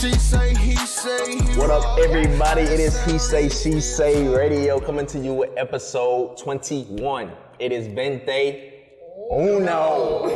She say, he say, he What up, everybody? It is He Say, She Say Radio coming to you with episode 21. It is Vente Uno.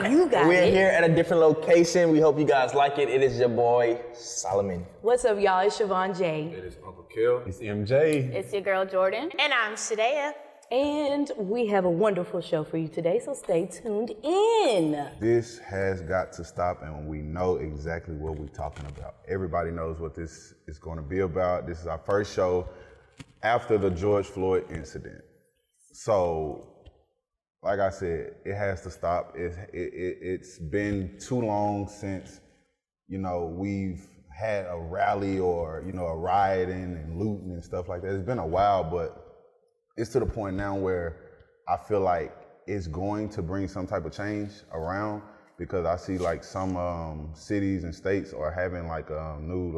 You got We're it. here at a different location. We hope you guys like it. It is your boy, Solomon. What's up, y'all? It's Siobhan J. It is Uncle Kill. It's MJ. It's your girl Jordan. And I'm Shadea. And we have a wonderful show for you today, so stay tuned in. This has got to stop, and we know exactly what we're talking about. Everybody knows what this is going to be about. This is our first show after the George Floyd incident. So, like I said, it has to stop. It's been too long since, we've had a rally or, a rioting and looting and stuff like that. It's been a while, but it's to the point now where I feel like it's going to bring some type of change around, because I see like some cities and states are having like new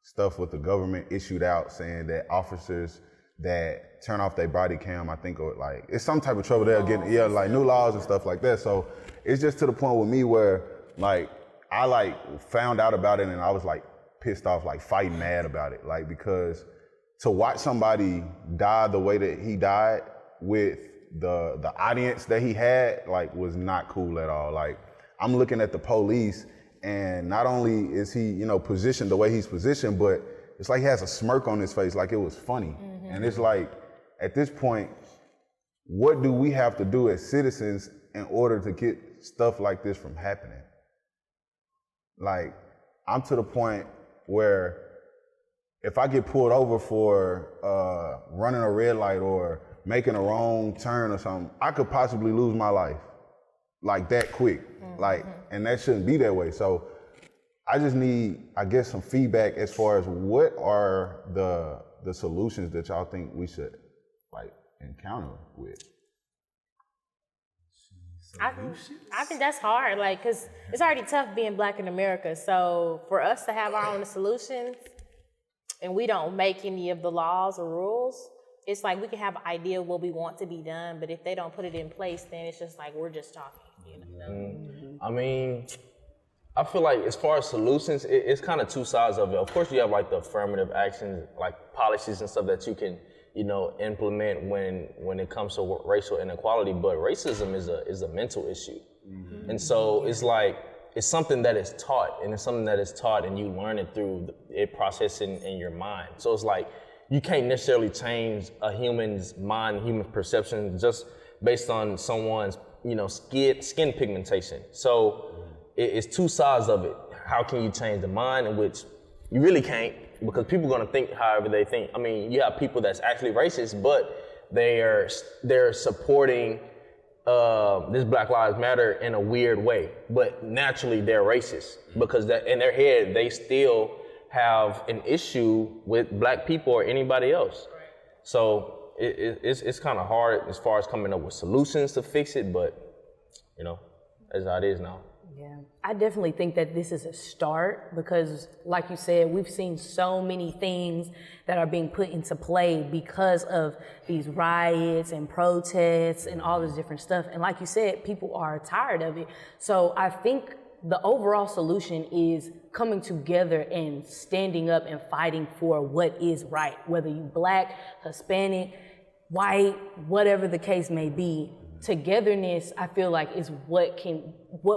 stuff with the government issued out saying that officers that turn off their body cam, I think, or like it's some type of trouble they're getting, like new laws and stuff like that. So it's just to the point with me where I found out about it and I was like pissed off, like fighting mad about it, like because to watch somebody die the way that he died with the audience that he had, like, was not cool at all. Like, I'm looking at the police, and not only is he, positioned the way he's positioned, but it's like he has a smirk on his face, like it was funny. Mm-hmm. And it's like, at this point, what do we have to do as citizens in order to get stuff like this from happening? Like, I'm to the point where if I get pulled over for running a red light or making a wrong turn or something, I could possibly lose my life like that quick. Mm-hmm. And that shouldn't be that way. So I just need, I guess, some feedback as far as what are the solutions that y'all think we should encounter with. I think that's hard, because it's already tough being Black in America. So for us to have our own solutions, and we don't make any of the laws or rules, it's like we can have an idea of what we want to be done, but if they don't put it in place, then it's just like we're just talking. Mm-hmm. I mean, I feel like as far as solutions, it's kind of two sides of it. Of course, you have the affirmative actions, like policies and stuff that you can, implement when it comes to racial inequality. But racism is a mental issue, mm-hmm. And so it's like, it's something that is taught, and it's something that is taught and you learn it through it processing in your mind. So it's like, you can't necessarily change a human's mind, human perception just based on someone's, skin pigmentation. So it's two sides of it. How can you change the mind, in which you really can't, because people are gonna think however they think. I mean, you have people that's actually racist, but they're supporting this Black Lives Matter in a weird way, but naturally they're racist because that in their head they still have an issue with Black people or anybody else. So it's kind of hard as far as coming up with solutions to fix it, but that's how it is now. Yeah, I definitely think that this is a start because, like you said, we've seen so many things that are being put into play because of these riots and protests and all this different stuff. And like you said, people are tired of it. So I think the overall solution is coming together and standing up and fighting for what is right, whether you Black, Hispanic, white, whatever the case may be. Togetherness, I feel like, is what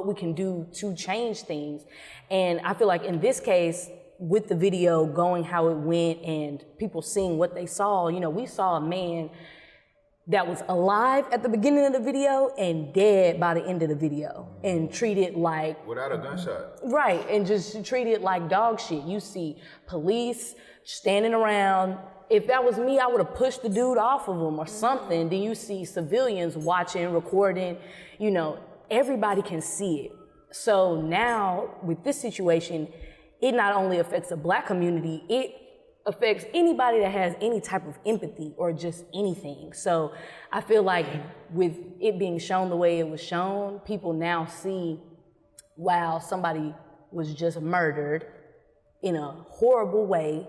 we can do to change things. And I feel like in this case, with the video going how it went and people seeing what they saw, we saw a man that was alive at the beginning of the video and dead by the end of the video, and treated like... Without a gunshot. Right, and just treated like dog shit. You see police standing around. If that was me, I would have pushed the dude off of him or something. Then you see civilians watching, recording, everybody can see it. So now with this situation, it not only affects the Black community, it affects anybody that has any type of empathy or just anything. So I feel like with it being shown the way it was shown, people now see, wow, somebody was just murdered in a horrible way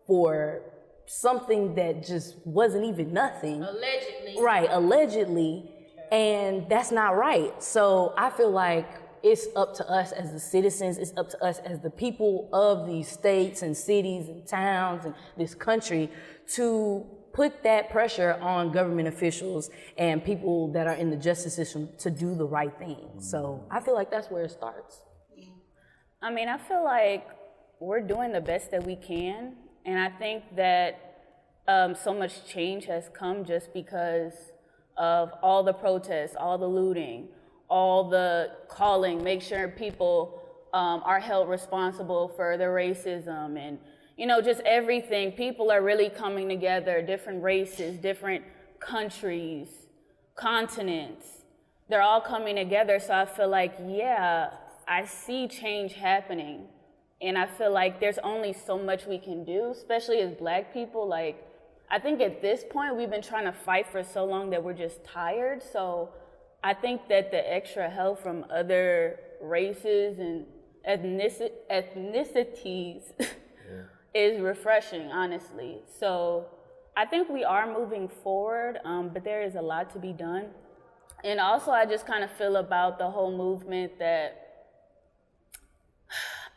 for something that just wasn't even nothing. Allegedly. Right, allegedly. And that's not right. So I feel like it's up to us as the citizens, it's up to us as the people of these states and cities and towns and this country to put that pressure on government officials and people that are in the justice system to do the right thing. So I feel like that's where it starts. I mean, I feel like we're doing the best that we can, and I think that so much change has come just because of all the protests, all the looting, all the calling, make sure people are held responsible for their racism and, you know, just everything. People are really coming together, different races, different countries, continents. They're all coming together, so I feel like, yeah, I see change happening. And I feel like there's only so much we can do, especially as Black people. Like, I think at this point, we've been trying to fight for so long that we're just tired. So I think that the extra help from other races and ethnicities is refreshing, honestly. So I think we are moving forward, but there is a lot to be done. And also, I just kind of feel about the whole movement that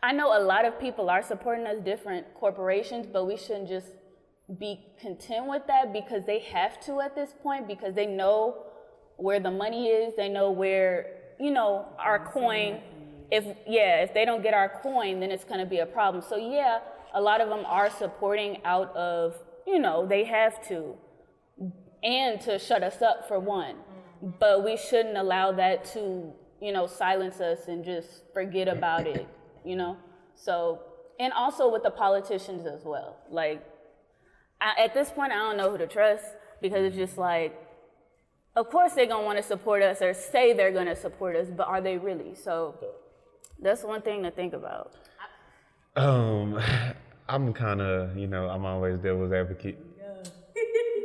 I know a lot of people are supporting us, different corporations, but we shouldn't just be content with that because they have to at this point, because they know where the money is, they know where, you know, our coin, if they don't get our coin, then it's gonna be a problem. So yeah, a lot of them are supporting out of, you know, they have to, and to shut us up for one. But we shouldn't allow that to, you know, silence us and just forget about it, you know? So, and also with the politicians as well. Like, at this point, I don't know who to trust, because it's just like, of course they're gonna wanna support us or say they're gonna support us, but are they really? So that's one thing to think about. I'm kind of, you know, I'm always devil's advocate.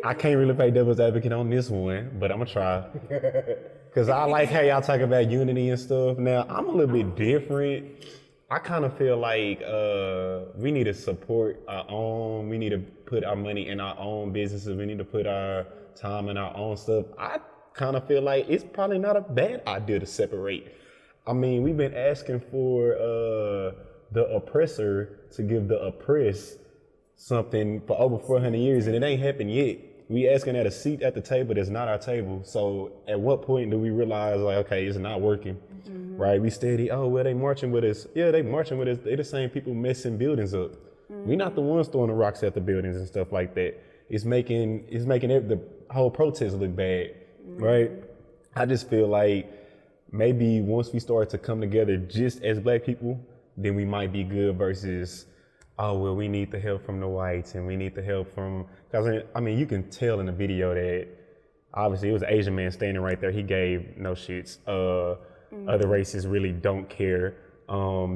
I can't really play devil's advocate on this one, but I'm gonna try. Cause I like how y'all talk about unity and stuff. Now, I'm a little bit different. I kind of feel like we need to support our own, we need to put our money in our own businesses, we need to put our time in our own stuff. I kind of feel like it's probably not a bad idea to separate. I mean, we've been asking for the oppressor to give the oppressed something for over 400 years, and it ain't happened yet. We asking at a seat at the table that's not our table. So at what point do we realize, like, okay, it's not working, right? We steady, oh, well, they marching with us. Yeah, they marching with us. They the same people messing buildings up. We not the ones throwing the rocks at the buildings and stuff like that. It's making the whole protest look bad, right? I just feel like maybe once we start to come together just as Black people, then we might be good versus, oh, well, we need the help from the whites and we need the help from, because I mean, you can tell in the video that obviously it was an Asian man standing right there. He gave no shits. Other races really don't care.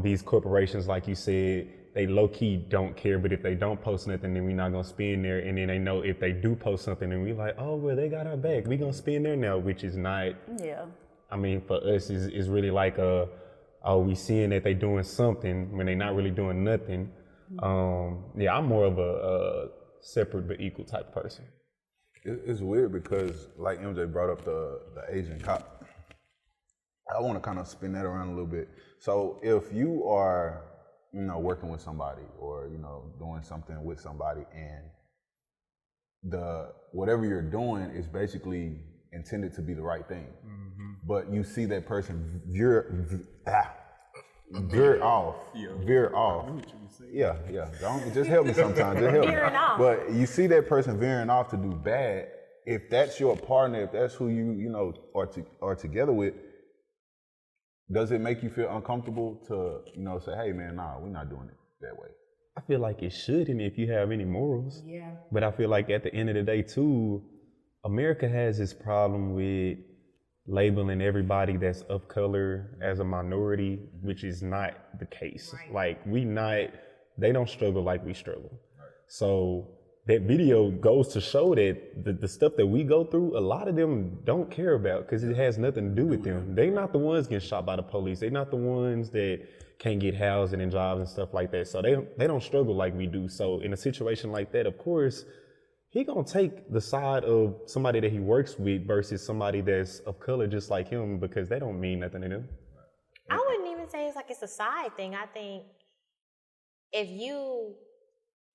These corporations, like you said, they low-key don't care, but if they don't post nothing, then we're not gonna spend there. And then they know if they do post something, then we like, oh, well, they got our back. We gonna spend there now, which is not, I mean, for us, is really like we seeing that they doing something when they not really doing nothing. I'm more of a separate but equal type person. It's weird because, like MJ brought up the Asian cop, I want to kind of spin that around a little bit. So if you are, you know, working with somebody or, you know, doing something with somebody, and whatever you're doing is basically intended to be the right thing, but you see that person veer off. Yeah. Don't just help me sometimes. Just help me. Off. But you see that person veering off to do bad. If that's your partner, if that's who you know are together with, does it make you feel uncomfortable to, you know, say, hey man, nah, we're not doing it that way? I feel like it shouldn't if you have any morals. Yeah. But I feel like at the end of the day too, America has this problem with labeling everybody that's of color as a minority, which is not the case. Right. Like they don't struggle like we struggle. Right. So that video goes to show that the stuff that we go through, a lot of them don't care about because it has nothing to do with them. They're not the ones getting shot by the police. They're not the ones that can't get housing and jobs and stuff like that. So they don't struggle like we do. So in a situation like that, of course, he gonna take the side of somebody that he works with versus somebody that's of color just like him, because they don't mean nothing to them. I it's a side thing. I think if you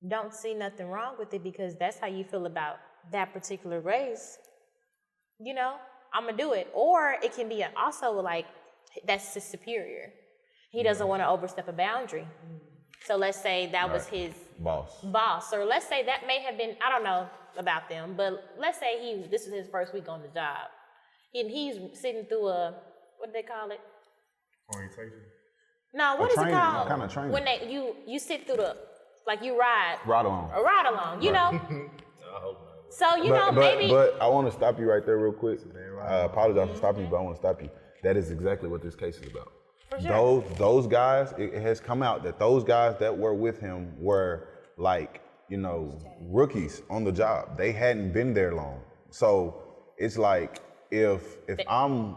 don't see nothing wrong with it because that's how you feel about that particular race, you know, I'm gonna do it. Or it can be also like, that's his superior. He doesn't want to overstep a boundary. So let's say that was his boss. Or let's say that may have been, I don't know about them, but let's say this is his first week on the job. And he's sitting through what do they call it? Orientation. No, what is it called? Kind of training. When you sit through you ride along. A ride along, you know. I hope not. So maybe. But I want to stop you right there real quick. I apologize for stopping you, but I want to stop you. That is exactly what this case is about. For sure. Those guys, it has come out that those guys that were with him were like, rookies on the job. They hadn't been there long. So it's like if I'm,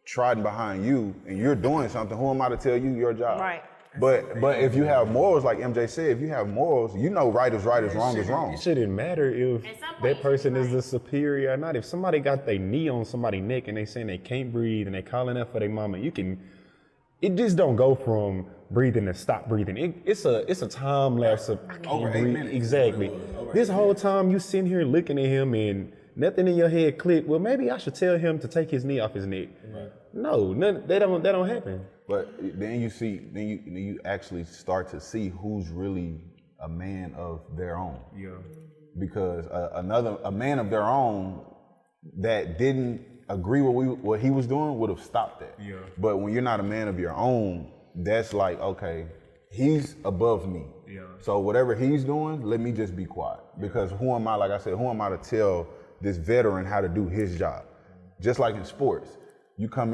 trotting behind you and you're doing something, who am I to tell you your job? Right. But if you have morals, like MJ said, if you have morals, right is right, is wrong is wrong. It shouldn't matter if that person is the superior or not. If somebody got their knee on somebody's neck and they saying they can't breathe and they calling out for their mama, it just don't go from breathing to stop breathing. It's a time lapse of I can't breathe. Exactly. This whole time you sitting here looking at him and nothing in your head clicked. Well, maybe I should tell him to take his knee off his neck. Right. No, that don't happen. But then you actually start to see who's really a man of their own. Yeah. Because a man of their own that didn't agree with what he was doing would have stopped that. Yeah. But when you're not a man of your own, that's like, okay, he's above me. Yeah. So whatever he's doing, let me just be quiet. Because who am I, like I said, who am I to tell this veteran how to do his job? Just like in sports. You come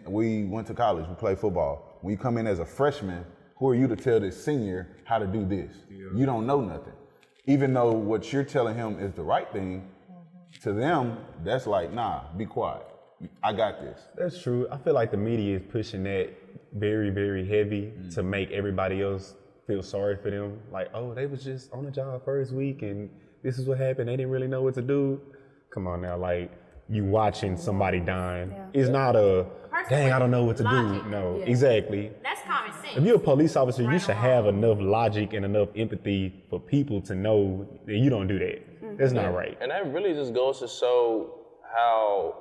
we went to college, we played football. When you come in as a freshman, who are you to tell this senior how to do this? Yeah. You don't know nothing. Even though what you're telling him is the right thing, to them, that's like, nah, be quiet. I got this. That's true. I feel like the media is pushing that very, very heavy to make everybody else feel sorry for them. Like, oh, they was just on the job first week and this is what happened. They didn't really know what to do. Come on now, like, you watching somebody dying. Yeah. It's not dang, I don't know what to do. No, exactly. That's common sense. If you're a police officer, you should have enough logic and enough empathy for people to know that you don't do that. That's not right. And that really just goes to show how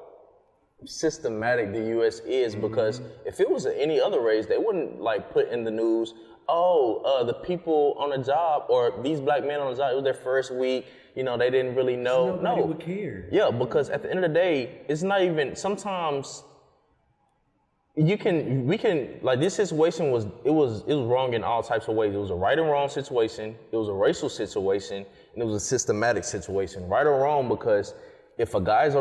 systematic the U.S. is, because if it was any other race, they wouldn't like put in the news, the people on the job or these black men on the job, it was their first week, they didn't really know. Nobody would care. Yeah, because at the end of the day, it's not even, sometimes we can, like, this situation was wrong in all types of ways. It was a right and wrong situation, it was a racial situation, and it was a systematic situation. Right or wrong, because if a guy's a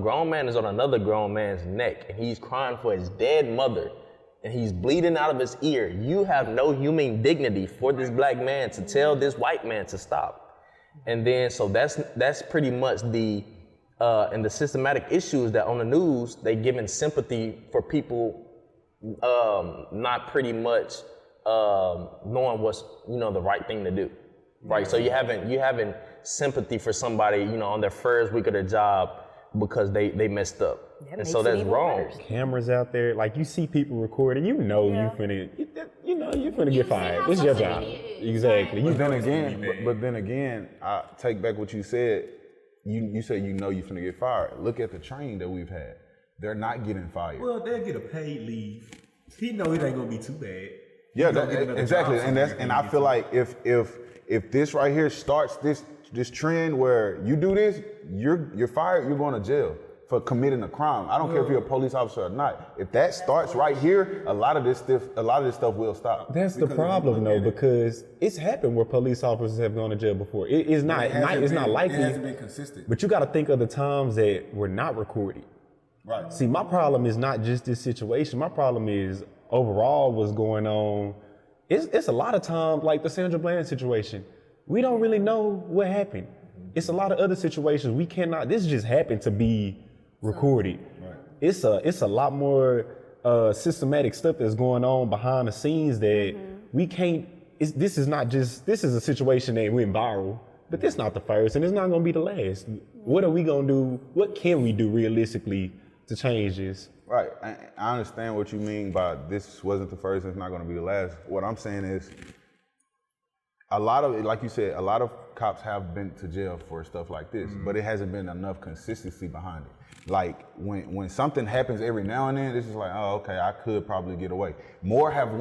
grown man is on another grown man's neck and he's crying for his dead mother and he's bleeding out of his ear, you have no human dignity for this black man to tell this white man to stop. And then, so that's pretty much and the systematic issues that on the news, they giving sympathy for people not pretty much knowing what's, the right thing to do. Right, so you having sympathy for somebody, on their first week of their job because they messed up. And so that's wrong. Worse. Cameras out there, like you see people recording, you finna get fired. It's your job. Exactly. But then again, I take back what you said. You said you finna get fired. Look at the training that we've had. They're not getting fired. Well, they'll get a paid leave. He know it ain't gonna be too bad. Yeah, exactly. And I feel like if this right here starts this trend where you do this, you're fired, you're going to jail for committing a crime. I don't care if you're a police officer or not. If that starts right here, a lot of this stuff will stop. That's the problem though, because it's happened where police officers have gone to jail before. It's not likely. It hasn't been consistent. But you got to think of the times that were not recorded. Right. See, my problem is not just this situation. My problem is overall what's going on. It's a lot of times, like the Sandra Bland situation, we don't really know what happened. It's a lot of other situations this just happened to be recorded. Right. It's a lot more systematic stuff that's going on behind the scenes that we can't, this is a situation that went viral, but this not the first and it's not gonna be the last. What are we gonna do? What can we do realistically to change this. Right. I understand what you mean by this wasn't the first and it's not going to be the last. What I'm saying is a lot of, like you said, a lot of cops have been to jail for stuff like this, but it hasn't been enough consistency behind it. Like when something happens every now and then, this is like, oh, okay, I could probably get away. More have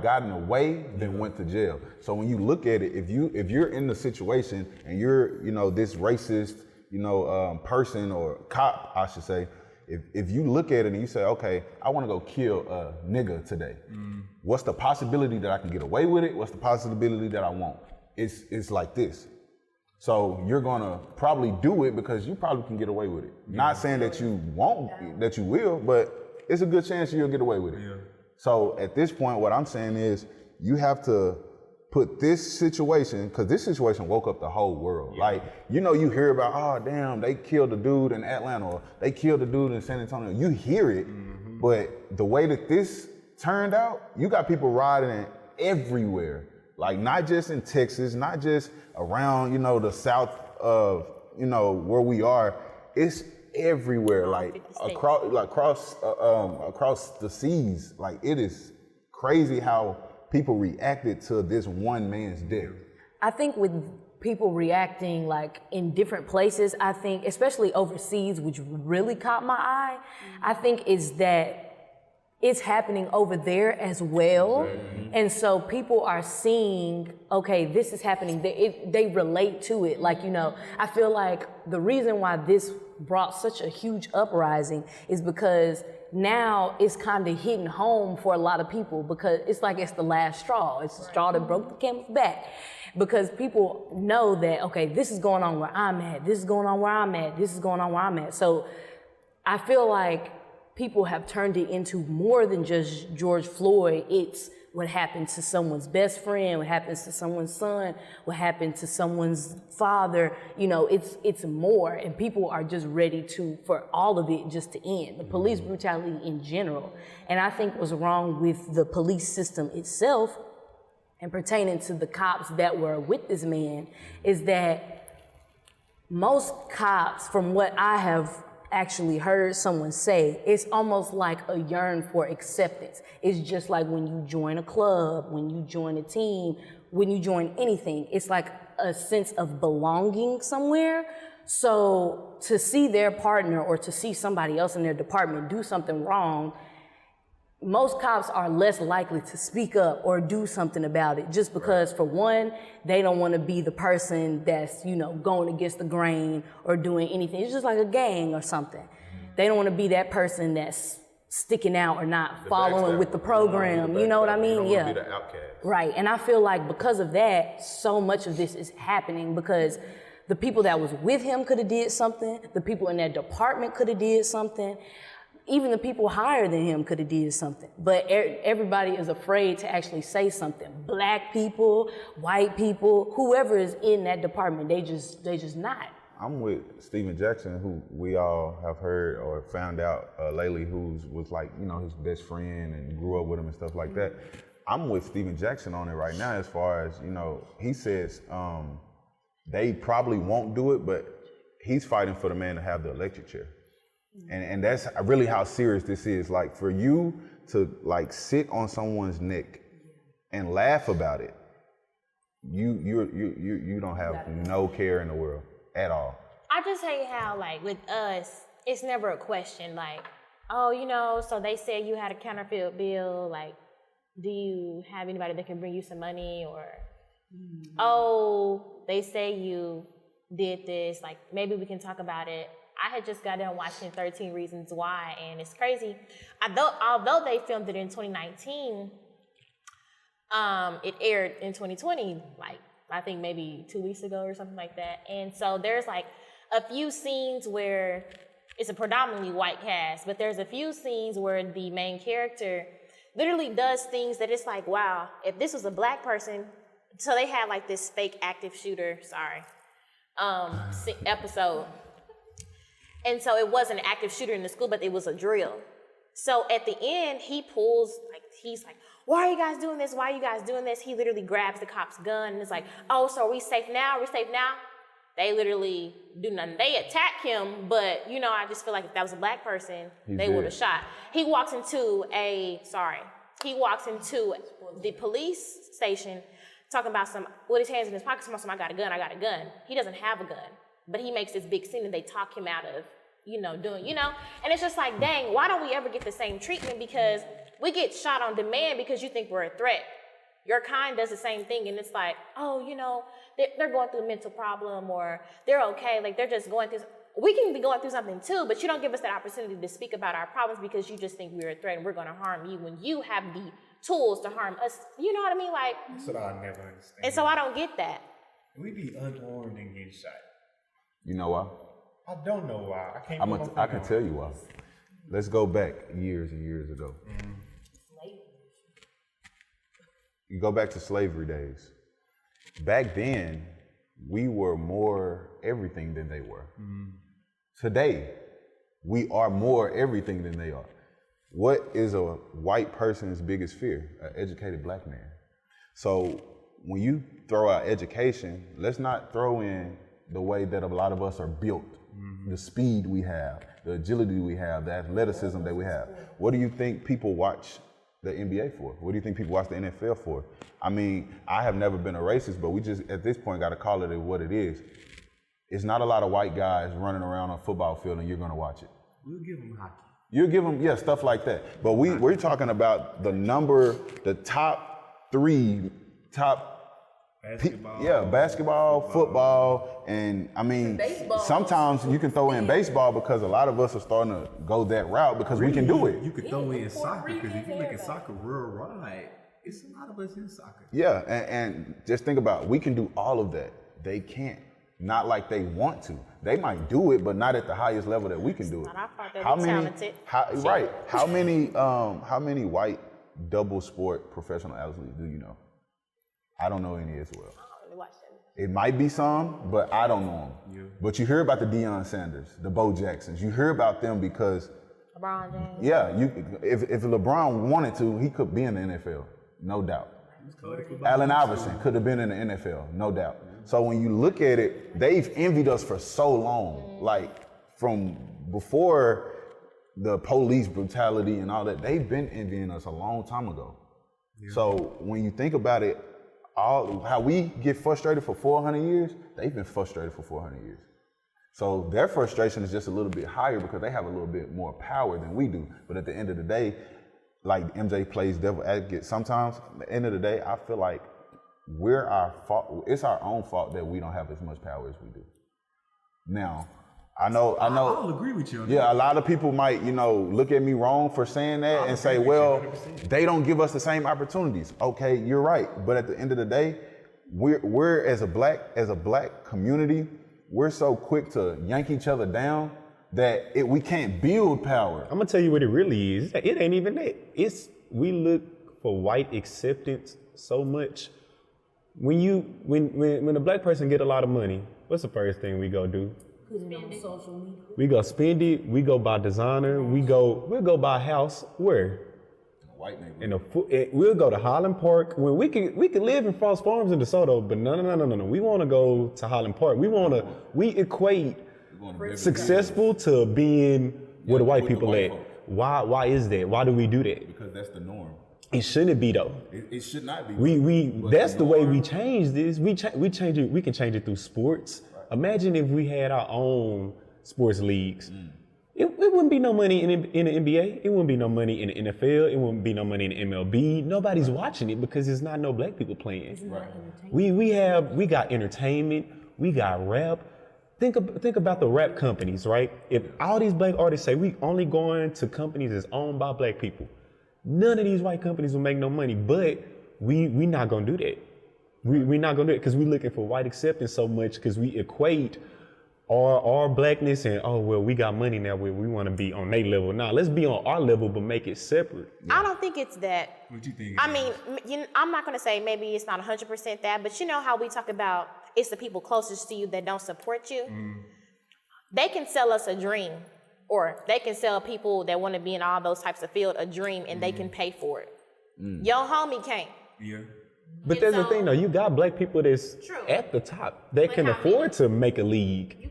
gotten away than went to jail. So when you look at it, if you're in the situation and you're, this racist, person or cop, I should say, if you look at it and you say, okay, I want to go kill a nigga today, what's the possibility that I can get away with it? What's the possibility that I won't? It's like this. So you're gonna probably do it because you probably can get away with it. Not saying that you won't, that you will, but it's a good chance you'll get away with it. So at this point, what I'm saying is you have to put this situation, because this situation woke up the whole world. Like, you hear about, oh, damn, they killed a dude in Atlanta or they killed a dude in San Antonio. You hear it, but the way that this turned out, you got people riding everywhere. Like, not just in Texas, not just around, the south of, where we are. It's everywhere, like across the seas. Like, it is crazy how people reacted to this one man's death. I think with people reacting like in different places, I think, especially overseas, which really caught my eye, I think is that it's happening over there as well. And so people are seeing, okay, this is happening. They relate to it. Like, I feel like the reason why this brought such a huge uprising is because now it's kind of hitting home for a lot of people, because it's like it's the last straw. It's the straw that broke the camel's back. Because people know that, okay, this is going on where I'm at. This is going on where I'm at. This is going on where I'm at. So I feel like people have turned it into more than just George Floyd. It's what happened to someone's best friend, what happens to someone's son, what happened to someone's father. It's more, and people are just ready for all of it just to end. The police brutality in general. And I think what's wrong with the police system itself and pertaining to the cops that were with this man is that most cops, from what I have actually heard someone say, it's almost like a yearn for acceptance. It's just like when you join a club, when you join a team, when you join anything, it's like a sense of belonging somewhere. So to see their partner or to see somebody else in their department do something wrong, most cops are less likely to speak up or do something about it, just because, for one, they don't want to be the person that's, going against the grain or doing anything. It's just like a gang or something. They don't want to be that person that's sticking out or not following with the program. You know what I mean? You don't want to be the outcast. Right. And I feel like because of that, so much of this is happening because the people that was with him could have did something. The people in that department could have did something. Even the people higher than him could have did something, but everybody is afraid to actually say something. Black people, white people, whoever is in that department, they just not. I'm with Steven Jackson, who we all have heard or found out lately, who was like, his best friend and grew up with him and stuff like that. I'm with Steven Jackson on it right now, as far as, he says they probably won't do it, but he's fighting for the man to have the electric chair. And that's really how serious this is. Like, for you to sit on someone's neck and laugh about it, you don't have no care in the world at all. I just hate how, with us, it's never a question. Oh, so they said you had a counterfeit bill. Do you have anybody that can bring you some money? Or, oh, they say you did this. Maybe we can talk about it. I had just got done watching 13 Reasons Why, and it's crazy. Although they filmed it in 2019, it aired in 2020, I think maybe 2 weeks ago or something like that. And so there's a few scenes where it's a predominantly white cast, but there's a few scenes where the main character literally does things that it's like, wow, if this was a black person. So they had this fake active shooter, episode. And so it wasn't an active shooter in the school, but it was a drill. So at the end, he pulls, he's like, why are you guys doing this? Why are you guys doing this? He literally grabs the cop's gun and is like, oh, so are we safe now? Are we safe now? They literally do nothing. They attack him, but you know, I just feel like if that was a black person, they would have shot. He walks into the police station talking about with his hands in his pocket, I got a gun. He doesn't have a gun, but he makes this big scene and they talk him out of, and it's just like, dang, why don't we ever get the same treatment? Because we get shot on demand because you think we're a threat. Your kind does the same thing, and it's like, oh, they're going through a mental problem, or they're okay, like they're just going through. We can be going through something too, but you don't give us that opportunity to speak about our problems because you just think we're a threat and we're going to harm you when you have the tools to harm us. You know what I mean? Like, that's what I never understand. And so I don't get that. We be unarmed and getting shot. You know why? I don't know why. I can tell you why. Let's go back years and years ago. You go back to slavery days. Back then, we were more everything than they were. Today, we are more everything than they are. What is a white person's biggest fear? An educated black man. So when you throw out education, let's not throw in the way that a lot of us are built, the speed we have, the agility we have, the athleticism that we have. What do you think people watch the NBA for? What do you think people watch the NFL for? I mean, I have never been a racist, but we just, at this point, got to call it what it is. It's not a lot of white guys running around on a football field and you're going to watch it. We'll give them hockey. You'll give them, yeah, stuff like that. But we're talking about the top basketball, football, and I mean, sometimes you can throw in baseball because a lot of us are starting to go that route because we can do it. You could throw in soccer because if you look at soccer worldwide, it's a lot of us in soccer. Yeah, and just think about it. We can do all of that. They can't. Not like they want to. They might do it, but not at the highest level that we can do it. How many white double sport professional athletes do you know? I don't know any as well. It might be some, but I don't know them. Yeah. But you hear about the Deion Sanders, the Bo Jacksons. You hear about them because LeBron James. Yeah, if LeBron wanted to, he could be in the NFL, no doubt. Allen Iverson could have been in the NFL, no doubt. So when you look at it, they've envied us for so long. Like from before the police brutality and all that, they've been envying us a long time ago. Yeah. So when you think about it, how we get frustrated for 400 years, they've been frustrated for 400 years. So their frustration is just a little bit higher because they have a little bit more power than we do. But at the end of the day, like MJ plays devil advocate, sometimes at the end of the day, I feel like it's our own fault that we don't have as much power as we do. Now, I know. I'll agree with you. Yeah, a lot of people might, look at me wrong for saying that and say, well, they don't give us the same opportunities. Okay, you're right. But at the end of the day, we're as a black community, we're so quick to yank each other down that we can't build power. I'm gonna tell you what it really is. It ain't even that. We look for white acceptance so much. When a black person get a lot of money, what's the first thing we go do? Put it on social media. We go spend it. We go buy designer. We'll go buy a house where? White neighborhood. We'll go to Highland Park. When we can live in Frost Farms in DeSoto, but no. We want to go to Highland Park. We equate successful to being where the white people at. Why is that? Why do we do that? Because that's the norm. It shouldn't be though. It should not be. That's the way we change this. We change it. We can change it through sports. Right. Imagine if we had our own sports leagues. It wouldn't be no money in the NBA. It wouldn't be no money in the NFL. It wouldn't be no money in the MLB. Nobody's watching it because there's not no black people playing. Right. We got entertainment. We got rap. Think about the rap companies, right? If all these black artists say we only going to companies that's owned by black people, none of these white companies will make no money. But we not gonna do that. We not gonna do it because we looking for white acceptance so much because we equate our blackness and we got money now where we want to be on their level. Now let's be on our level but make it separate. Yeah. I don't think it's that. What you think? I mean, I'm not gonna say maybe it's not 100% that, but you know how we talk about it's the people closest to you that don't support you. They can sell us a dream, or they can sell people that want to be in all those types of field a dream, and they can pay for it. Your homie can't. Yeah. But there's the thing though, you got black people that's at the top that can afford to make a league.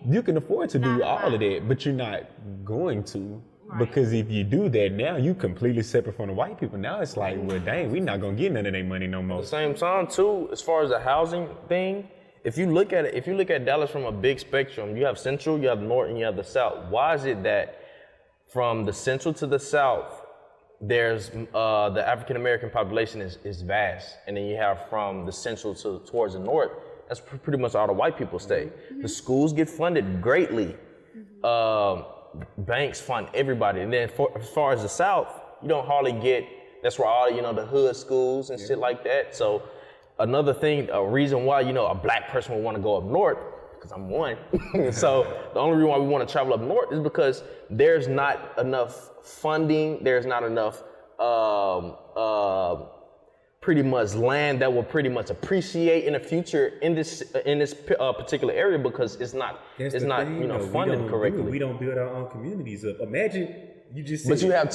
You can afford to do all of that, but you're not going to. Because if you do that now, you completely separate from the white people. Now it's like, well, dang, we not gonna get none of their money no more. At the same time, too, as far as the housing thing, if you look at Dallas from a big spectrum, you have Central, you have North, and you have the South. Why is it that from the Central to the South, there's the African American population is vast, and then you have from the Central towards the North, that's pretty much all the white people stay. The schools get funded greatly. Banks fund everybody, and then as far as the South, you don't hardly get. That's where all the hood schools and shit like that. So another thing, a reason why a black person would want to go up north, because I'm one. So the only reason why we want to travel up north is because there's not enough funding. There's not enough pretty much land that will pretty much appreciate in the future in this particular area, because it's not funded correctly. We don't build our own communities up. Imagine you just. But you have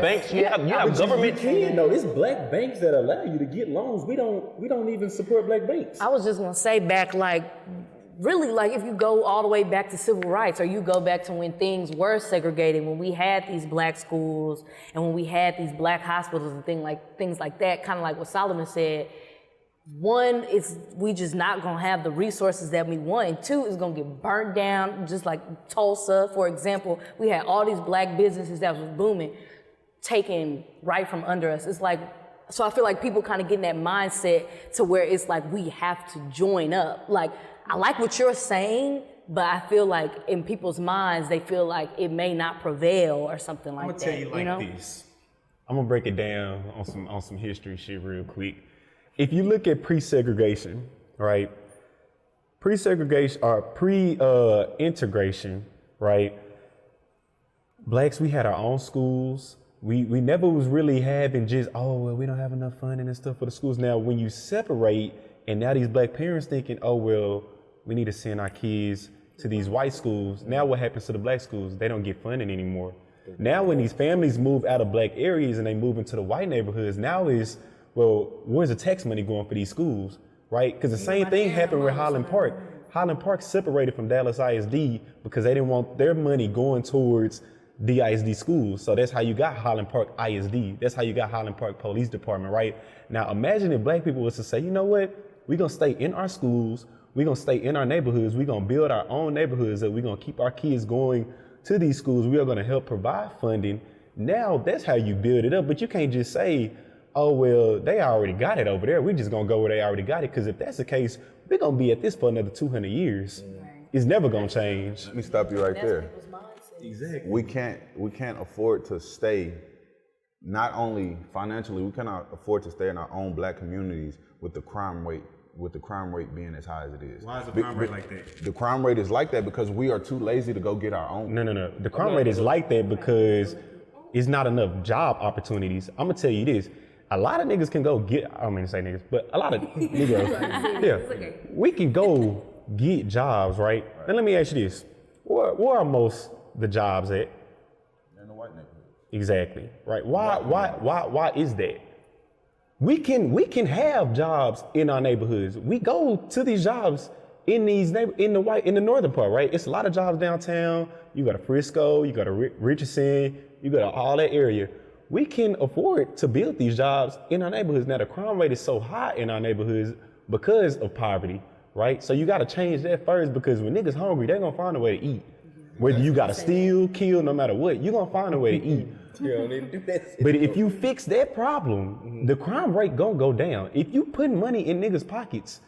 banks. You have government. It's black banks that allow you to get loans. We don't even support black banks. I was just gonna say back, really, if you go all the way back to civil rights, or you go back to when things were segregated, when we had these black schools and when we had these black hospitals and things like that, kind of like what Solomon said. One is we just not gonna have the resources that we want, and two is gonna get burnt down, just like Tulsa, for example. We had all these black businesses that was booming, taken right from under us. It's like, so I feel like people kind of get in that mindset to where it's like we have to join up. I like what you're saying, but I feel like in people's minds, they feel like it may not prevail or something like that. I'm gonna tell you this. I'm gonna break it down on some history shit real quick. If you look at pre-segregation, right? Pre-segregation or pre-integration, right? Blacks, we had our own schools. We never was really having just, we don't have enough funding and stuff for the schools. Now, when you separate, and now these black parents thinking, we need to send our kids to these white schools. Now what happens to the black schools? They don't get funding anymore. Now when these families move out of black areas and they move into the white neighborhoods, now is, where's the tax money going for these schools, right? Because the same thing happened with Highland Park. Highland Park separated from Dallas ISD because they didn't want their money going towards the ISD schools. So that's how you got Highland Park ISD. That's how you got Highland Park Police Department, right? Now imagine if black people was to say, you know what? We're gonna stay in our schools. We're gonna stay in our neighborhoods. We're gonna build our own neighborhoods, that we're gonna keep our kids going to these schools. We are gonna help provide funding. Now that's how you build it up. But you can't just say, they already got it over there. We're just gonna go where they already got it. Because if that's the case, we're gonna be at this for another 200 years. It's never gonna change. Let me stop you right there. Exactly. We can't afford to stay, not only financially, we cannot afford to stay in our own black communities with the crime rate being as high as it is. Why is the crime rate like that? The crime rate is like that because we are too lazy to go get our own. No. The crime rate is like that because it's not enough job opportunities. I'm gonna tell you this. A lot of niggas can go get, I don't mean to say niggas, but a lot of Negroes, we can go get jobs, right? And let me ask you this. Where are most the jobs at? In the white neighborhood. Exactly, right? Why is that? We can have jobs in our neighborhoods. We go to these jobs in the northern part, right? It's a lot of jobs downtown. You got a Frisco, you got a Richardson, you got all that area. We can afford to build these jobs in our neighborhoods. Now the crime rate is so high in our neighborhoods because of poverty, right? So you got to change that first, because when niggas hungry, they're gonna find a way to eat. Whether you got to steal, kill, no matter what, you're gonna find a way to eat. You don't need to do that. But if you fix that problem, the crime rate gonna go down. If you put money in niggas' pockets,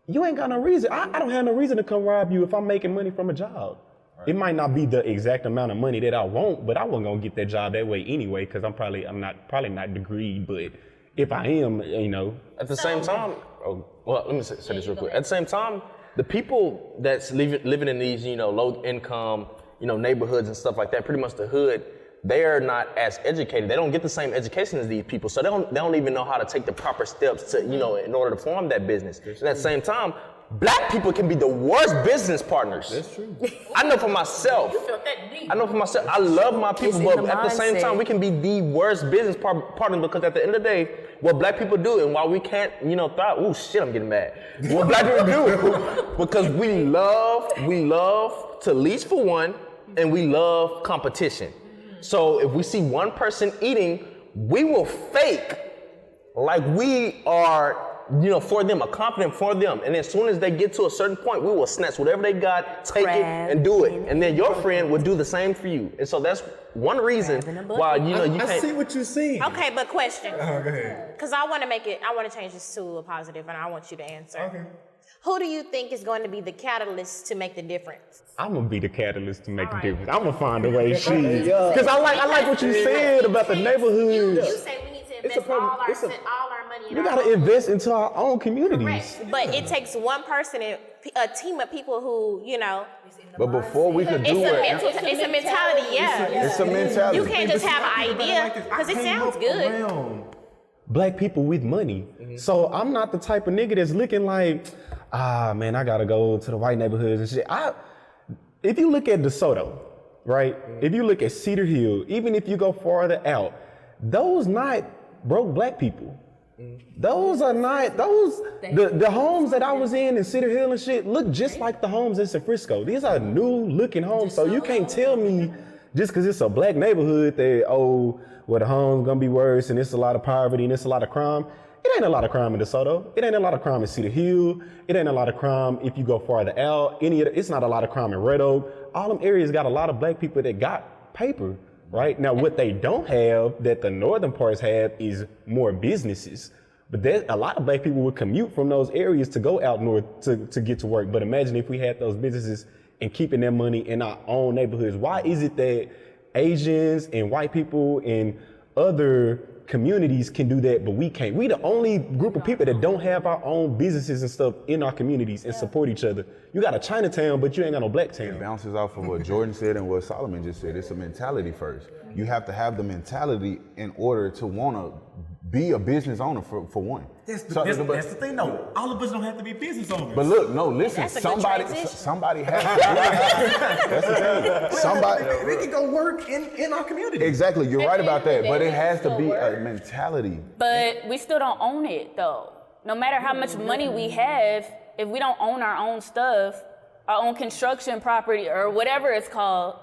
you ain't got no reason. I don't have no reason to come rob you if I'm making money from a job. Right. It might not be the exact amount of money that I want, but I wasn't gonna get that job that way anyway, because I'm probably not degreed, but if I am, At the same time, let me say this real quick. At the same time, the people that's living in these, low income, neighborhoods and stuff like that, pretty much the hood, they are not as educated. They don't get the same education as these people, so they don't even know how to take the proper steps to, in order to form that business. At the same time, Black people can be the worst business partners. That's true. I know for myself. I love my people, but at the same time, we can be the worst business partners because at the end of the day, what black people do, and while we can't, thrive, oh shit, I'm getting mad. What black people do, because we love to lease for one, and we love competition. So if we see one person eating, we will fake like we are, for them, a confident for them. And as soon as they get to a certain point, we will snatch whatever they got, take it, and do it. And then your friend will do the same for you. And so that's one reason why, you can't. I see what you're saying. Okay, but question. Go ahead. Because I want to change this to a positive, and I want you to answer. Okay. Who do you think is going to be the catalyst to make the difference? I'm gonna be the catalyst to make the difference. I'm gonna find a way, because I like what you said about the neighborhoods. You say we need to invest all our money in We our gotta invest into our own communities. Correct. But it takes one person and a team of people who, But before we could do it, it's a mentality, yeah. it's a mentality. You can't just have an idea because it sounds good. Black people with money. So I'm not the type of nigga that's looking like, man, I gotta go to the white neighborhoods and shit. If you look at DeSoto, right? If you look at Cedar Hill, even if you go farther out, those not broke black people. Those are not, the homes that I was in Cedar Hill and shit look just like the homes in San Frisco. These are new looking homes. So you can't tell me just because it's a black neighborhood that, the home's gonna be worse and it's a lot of poverty and it's a lot of crime. It ain't a lot of crime in DeSoto. It ain't a lot of crime in Cedar Hill. It ain't a lot of crime if you go farther out. It's not a lot of crime in Red Oak. All them areas got a lot of black people that got paper, right? Now, what they don't have that the northern parts have is more businesses. But a lot of black people would commute from those areas to go out north to get to work. But imagine if we had those businesses and keeping their money in our own neighborhoods. Why is it that Asians and white people and other communities can do that, but we can't? We the only group of people that don't have our own businesses and stuff in our communities and support each other. You got a Chinatown, but you ain't got no black town. It bounces off of what Jordan said and what Solomon just said. It's a mentality first. You have to have the mentality in order to want to be a business owner for one. That's the thing, though. All of us don't have to be business owners. But look, no, listen. Somebody has to. That's the thing. Somebody. We can go work in our community. Exactly, you're right about that. But it has to be a mentality. But we still don't own it, though. No matter how much money we have, if we don't own our own stuff, our own construction property or whatever it's called,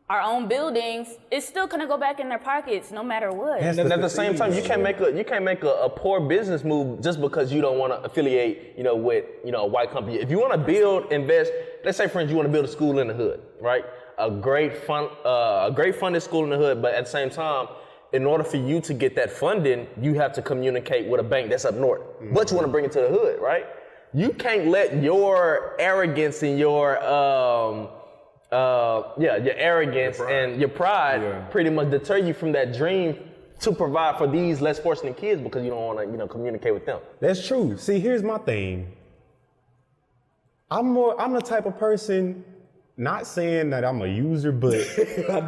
our own buildings, it's still gonna go back in their pockets no matter what. And at the same time, you can't make a poor business move just because you don't want to affiliate, with a white company. If you want to build, invest, let's say, for instance, you want to build a school in the hood, right? A great funded school in the hood, but at the same time, in order for you to get that funding, you have to communicate with a bank that's up north. But you want to bring it to the hood, right? You can't let your arrogance and your arrogance and your pride pretty much deter you from that dream to provide for these less fortunate kids because you don't want to, communicate with them. That's true. See, here's my thing. I'm the type of person, not saying that I'm a user, but I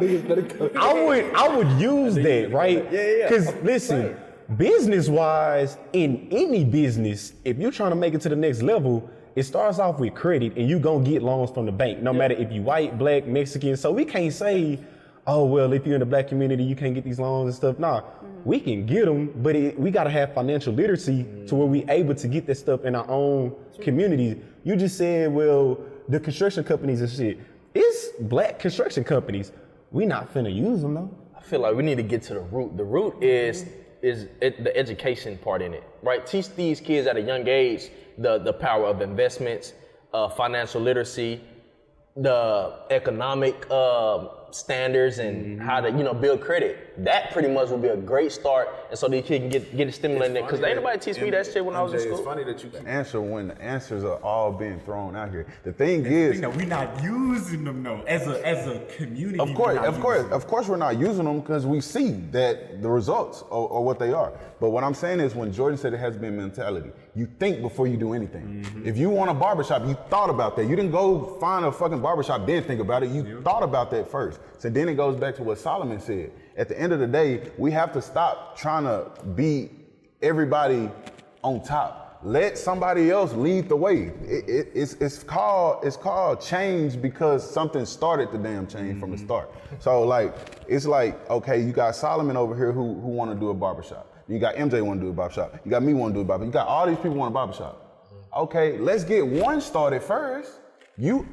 would use that, right? Yeah. Because listen, business-wise, in any business, if you're trying to make it to the next level, it starts off with credit and you gonna get loans from the bank, no matter if you white, black, Mexican. So we can't say, oh, well, if you're in the black community, you can't get these loans and stuff. Nah, we can get them, but we gotta have financial literacy to where we able to get that stuff in our own communities. You just said, well, the construction companies and shit. It's black construction companies. We not finna use them though. I feel like we need to get to the root. The root is the education part in it, right? Teach these kids at a young age the power of investments, financial literacy, the economic standards, and how to build credit. That pretty much would be a great start, and so these kids can get a stimulated. Because ain't nobody teach me that shit when I was in school. It's funny that you can answer when the answers are all being thrown out here. The thing is, we're not using them though as a community. Of course, we're not using them because we see that the results are what they are. But what I'm saying is, when Jordan said it has been mentality, you think before you do anything. Mm-hmm. If you want a barbershop, you thought about that. You didn't go find a fucking barbershop, then think about it. You thought about that first. So then it goes back to what Solomon said. At the end of the day, we have to stop trying to be everybody on top. Let somebody else lead the way. It's called change because something started the damn change from the start. So like, it's like, okay, you got Solomon over here who want to do a barbershop. You got MJ want to do a barbershop. You got me want to do a barbershop. You got all these people want a barbershop. Okay, let's get one started first.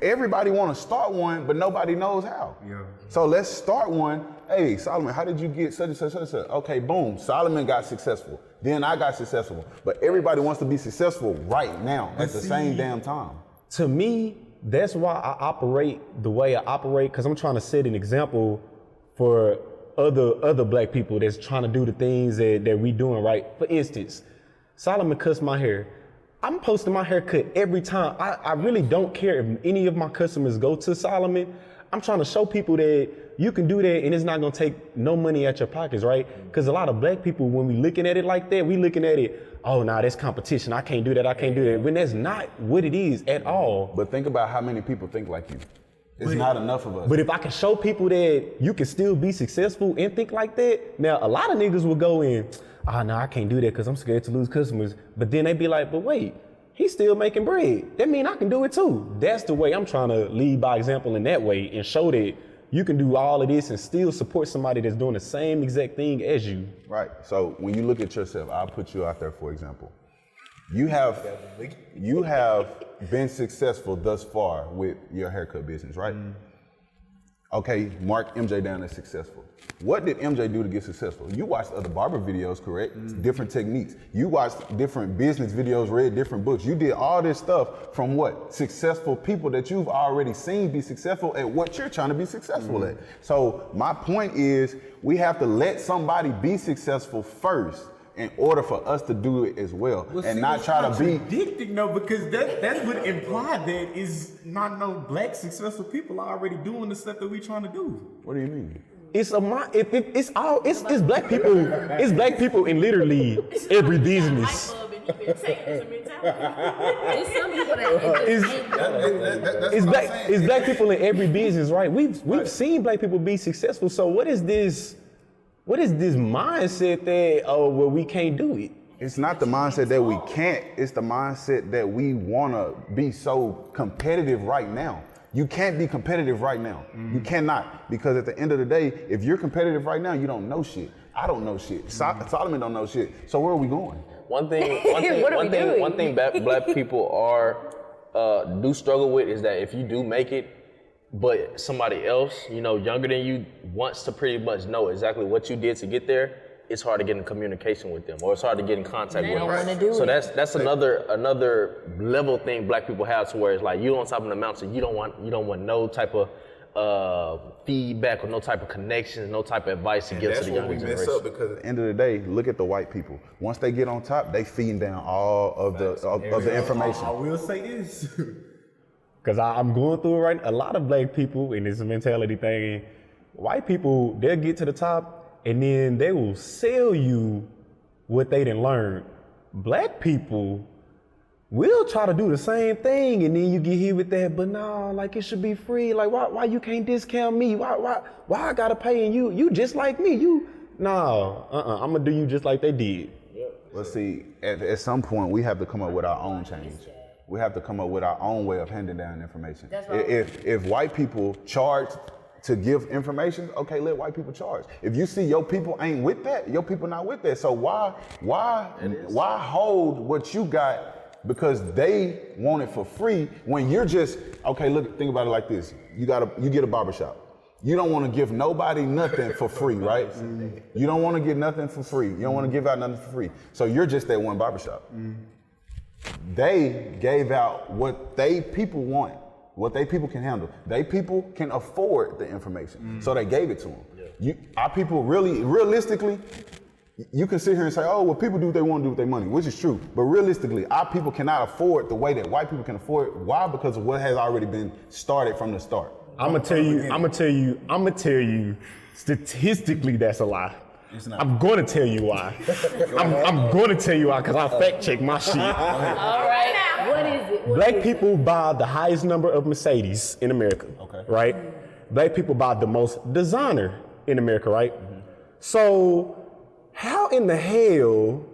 Everybody want to start one, but nobody knows how. Yeah. So let's start one. Hey, Solomon, how did you get such and such and such? Okay, boom. Solomon got successful. Then I got successful. But everybody wants to be successful right now at the same damn time. To me, that's why I operate the way I operate, because I'm trying to set an example for other black people that's trying to do the things that we doing right. For instance, Solomon cuts my hair. I'm posting my haircut every time. I really don't care if any of my customers go to Solomon. I'm trying to show people that you can do that and it's not gonna take no money out your pockets, right? Because a lot of black people, when we looking at it like that, we looking at it, oh, nah, that's competition. I can't do that, I can't do that. When that's not what it is at all. But think about how many people think like you. It's not enough of us. But if I can show people that you can still be successful and think like that, now a lot of niggas will go in, no, I can't do that because I'm scared to lose customers. But then they be like, but wait, he's still making bread. That means I can do it too. That's the way I'm trying to lead by example in that way and show that you can do all of this and still support somebody that's doing the same exact thing as you. Right. So when you look at yourself, I'll put you out there, for example. You have been successful thus far with your haircut business, right? Okay, mark MJ down as successful. What did MJ do to get successful? You watched other barber videos, correct? Different techniques. You watched different business videos, read different books. You did all this stuff from what? Successful people that you've already seen be successful at what you're trying to be successful at. So my point is, we have to let somebody be successful first in order for us to do it as well, and not try to be contradicting though, because that would imply that is not no black successful people are already doing the stuff that we trying to do. What do you mean? It's black people. It's black people in literally every business. It's black people in every business, right? We've seen black people be successful. So what is this mindset that we can't do it? It's not the mindset that we can't. It's the mindset that we want to be so competitive right now. You can't be competitive right now. You cannot, because at the end of the day, if you're competitive right now, you don't know shit. I don't know shit. Solomon don't know shit. So where are we going? One thing black people do struggle with is that if you do make it, but somebody else, younger than you wants to pretty much know exactly what you did to get there, it's hard to get in communication with them, or it's hard to get in contact with them. They don't want to do it. That's another level thing black people have, to where it's like you on top of the mountain, you don't want no type of feedback or no type of connections, no type of advice to give to the younger generation. That's what we mess up, because at the end of the day, look at the white people. Once they get on top, they feeding down all of the information. I will say this. Because I'm going through it right now. A lot of black people, and it's a mentality thing, white people, they'll get to the top and then they will sell you what they didn't learn. Black people will try to do the same thing, and then you get hit with that, but no, like it should be free. Like why you can't discount me? Why I gotta pay and you just like me? I'm gonna do you just like they did. Well, see, at some point we have to come up with our own change. We have to come up with our own way of handing down information. That's right. If white people charge to give information, okay, let white people charge. If you see your people ain't with that, your people not with that. So why hold what you got because they want it for free when you're just, okay, look, think about it like this. You get a barbershop. You don't want to give nobody nothing for free, right? You don't want to get nothing for free. You don't want to give out nothing for free. So you're just that one barbershop. They gave out what they people want, what they people can handle. They people can afford the information, so they gave it to them. Our people realistically, you can sit here and say, oh, well, people do what they want to do with their money, which is true. But realistically, our people cannot afford the way that white people can afford it. Why? Because of what has already been started from the start. I'm gonna tell you, statistically, that's a lie. I'm going to tell you why. I'm going to tell you why, because I fact check my shit. All right. What is it? Black people buy the highest number of Mercedes in America, right? Black people buy the most designer in America, right? So how in the hell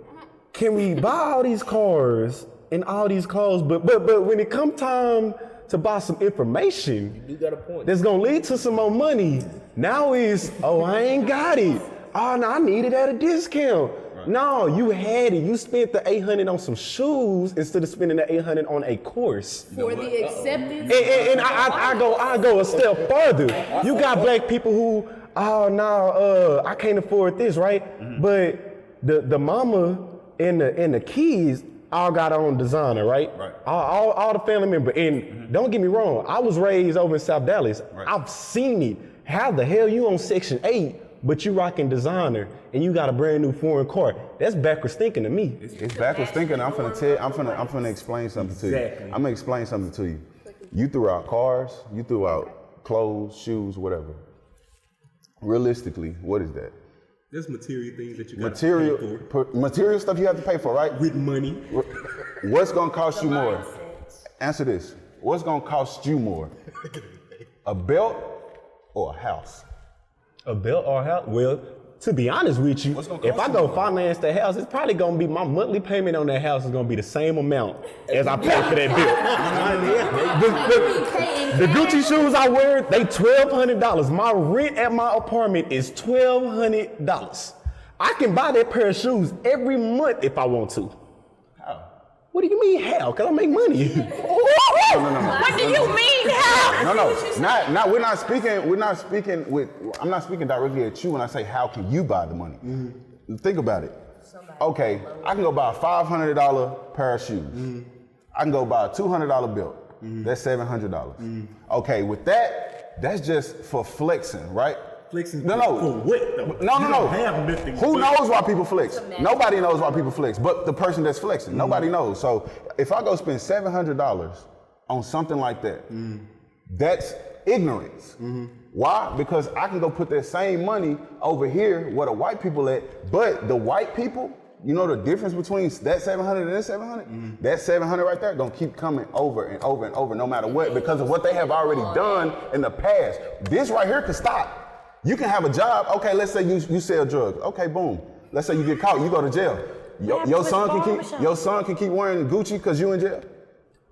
can we buy all these cars and all these clothes, but when it come time to buy some information, You got a point. that's gonna lead to some more money. Now is, oh, I ain't got it. Oh, no, I need it at a discount. Right. No, you had it. You spent the $800 on some shoes instead of spending the $800 on a course. For the acceptance. And I go a step further. You got black people who, oh no, I can't afford this, right? But the mama and the kids all got on designer, right? Right. All the family members. And don't get me wrong, I was raised over in South Dallas. Right. I've seen it. How the hell you on Section 8, but you rocking designer and you got a brand new foreign car? That's backwards thinking to me. It's backwards thinking. I'm finna explain something to you. I'm gonna explain something to you. You threw out cars, you threw out clothes, shoes, whatever. Realistically, what is that? There's material things that you got to pay for. Material stuff you have to pay for, right? With money. What's gonna cost you more? Answer this. What's gonna cost you more? A belt or a house? A belt or a house? Well, to be honest with you, if I go finance the house, it's probably gonna be my monthly payment on that house is gonna be the same amount as I pay for that bill. The Gucci shoes I wear, they $1,200. My rent at my apartment is $1,200. I can buy that pair of shoes every month if I want to. How? What do you mean how? Cause I make money. No. What do you mean how? No. We're not speaking with, I'm not speaking directly at you when I say how can you buy the money. Mm-hmm. Think about it. Okay, I can go buy a $500 pair of shoes. I can go buy a $200 belt. That's $700. Okay, with that, that's just for flexing, right? Flexing No. for what though? No. Have nothing. Who knows why people flex? Nobody knows why people flex, but the person that's flexing. Nobody knows. So if I go spend $700 on something like that, that's ignorance. Why? Because I can go put that same money over here where the white people at, but the white people, you know the difference between that 700 and that 700? That 700 right there gonna keep coming over and over and over no matter what because of what they have already done in the past. This right here could stop. You can have a job. Okay, let's say you sell drugs. Okay, boom. Let's say you get caught, you go to jail. Your son can keep wearing Gucci because you in jail?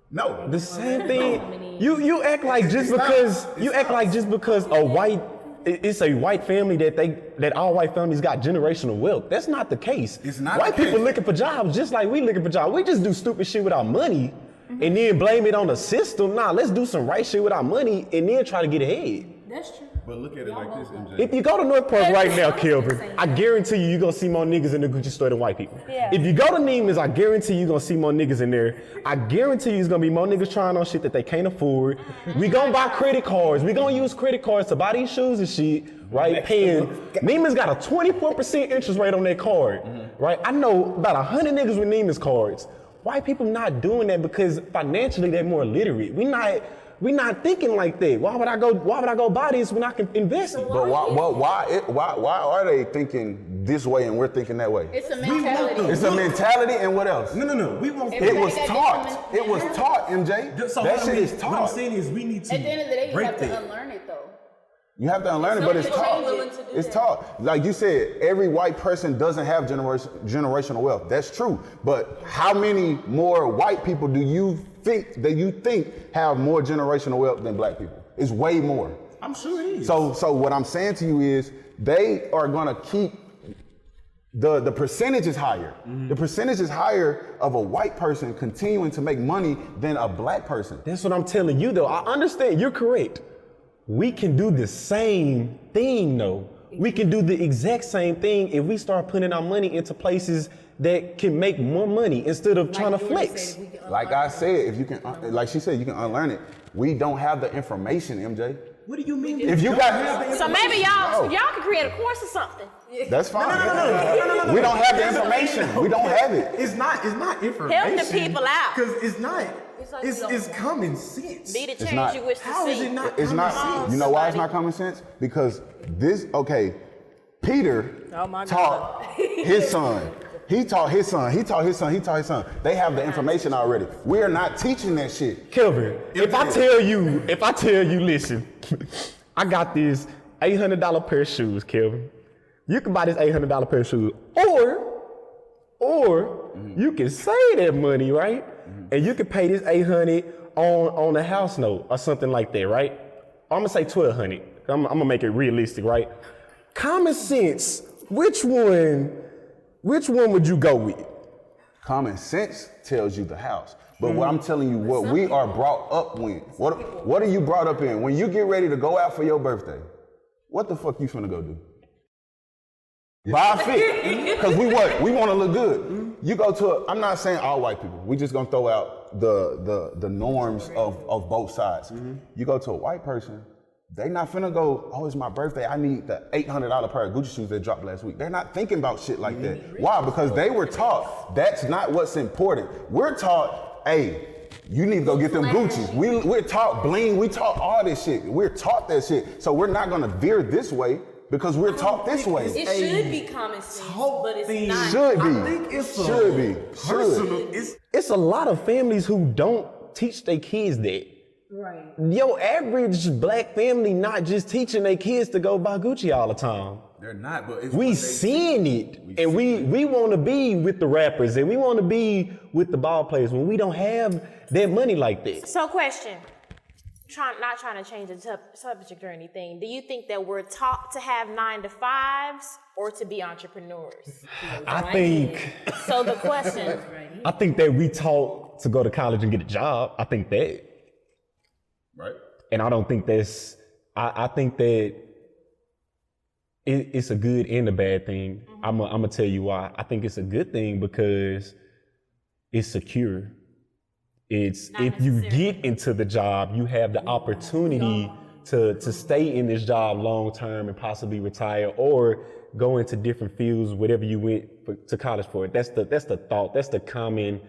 No. The same thing. You act like just because a white it's a white family that all white families got generational wealth. That's not the case. It's not white the people case. looking for jobs just like we looking for jobs. We just do stupid shit with our money and then blame it on the system. Nah, let's do some right shit with our money and then try to get ahead. That's true. But look at it like this, MJ. If you go to North Park right now, Kelvin, I guarantee you're gonna see more niggas in the Gucci store than white people. Yeah. If you go to Neiman's, I guarantee you're gonna see more niggas in there. I guarantee you there's gonna be more niggas trying on shit that they can't afford. We gonna buy credit cards. We gonna use credit cards to buy these shoes and shit, right? Paying. Neiman's got a 24% interest rate on their card, right? I know about 100 niggas with Neiman's cards. White people not doing that because financially they're more literate. We not thinking like that. Why would I go buy this when I can invest it? But why are they thinking this way and we're thinking that way? It's a mentality. It's a mentality and what else? No. We won't. It was taught. It was taught, MJ. So that shit is taught. What I'm saying is we need to At the end of the day, you break have to that. unlearn it though. You have to unlearn it, but it's taught. It's taught. Like you said, every white person doesn't have generational wealth. That's true. But how many more white people do you think have more generational wealth than black people? It's way more. I'm sure it is. So what I'm saying to you is they are gonna keep the percentage is higher. The percentage is higher of a white person continuing to make money than a black person. That's what I'm telling you though. I understand, you're correct. We can do the same thing though. We can do the exact same thing if we start putting our money into places that can make more money instead of trying to flex. Like I said, if you can, like she said, you can unlearn it. We don't have the information, MJ. What do you mean? If you got, So maybe y'all can create a course or something. that's fine. No. We don't have the information. We don't have it. It's not information. Help the people out. Because it's not. It's common sense. Be the It's change not. you wish to How see. is it not? It's common not. sense? You know why it's not common sense? Because Peter taught his son. He taught his son. They have the information already. We are not teaching that shit. Kelvin, if I tell you, listen, I got this $800 pair of shoes, Kelvin. You can buy this $800 pair of shoes, or you can save that money, right? And you can pay this $800 on a house note or something like that, right? I'm gonna say $1,200. I'm gonna make it realistic, right? Common sense, which one would you go with? Common sense tells you the house. But what I'm telling you, what we are brought up with, what are you brought up in? When you get ready to go out for your birthday, what the fuck you finna go do? Buy a fit, because we want to look good. You go to I'm not saying all white people, we just gonna throw out the norms of both sides. You go to a white person, they not finna go, oh, it's my birthday, I need the $800 pair of Gucci shoes that dropped last week. They're not thinking about shit like that. Why? Because they were taught that's not what's important. We're taught, hey, you need to go get them Gucci's. We're taught bling, we taught all this shit. We're taught that shit. So we're not gonna veer this way because we're taught this way. It should be common sense, but it's not. Should be. I think it's should be. personal. It's a lot of families who don't teach their kids that. Right. Your average black family not just teaching their kids to go buy Gucci all the time. They're not, but it's We seeing it, and we want to be with the rappers, and we want to be with the ball players when we don't have that money like that. So question, not trying to change the subject or anything, do you think that we're taught to have 9-to-5s or to be entrepreneurs? I think So the question, that we taught to go to college and get a job. I think that. right. And I don't think that's, I think that it's a good and a bad thing. I'm gonna tell you why. I think it's a good thing because it's secure. It's if you get into the job, you have the opportunity to stay in this job long term and possibly retire or go into different fields, whatever you went to college for. That's the thought. That's the common.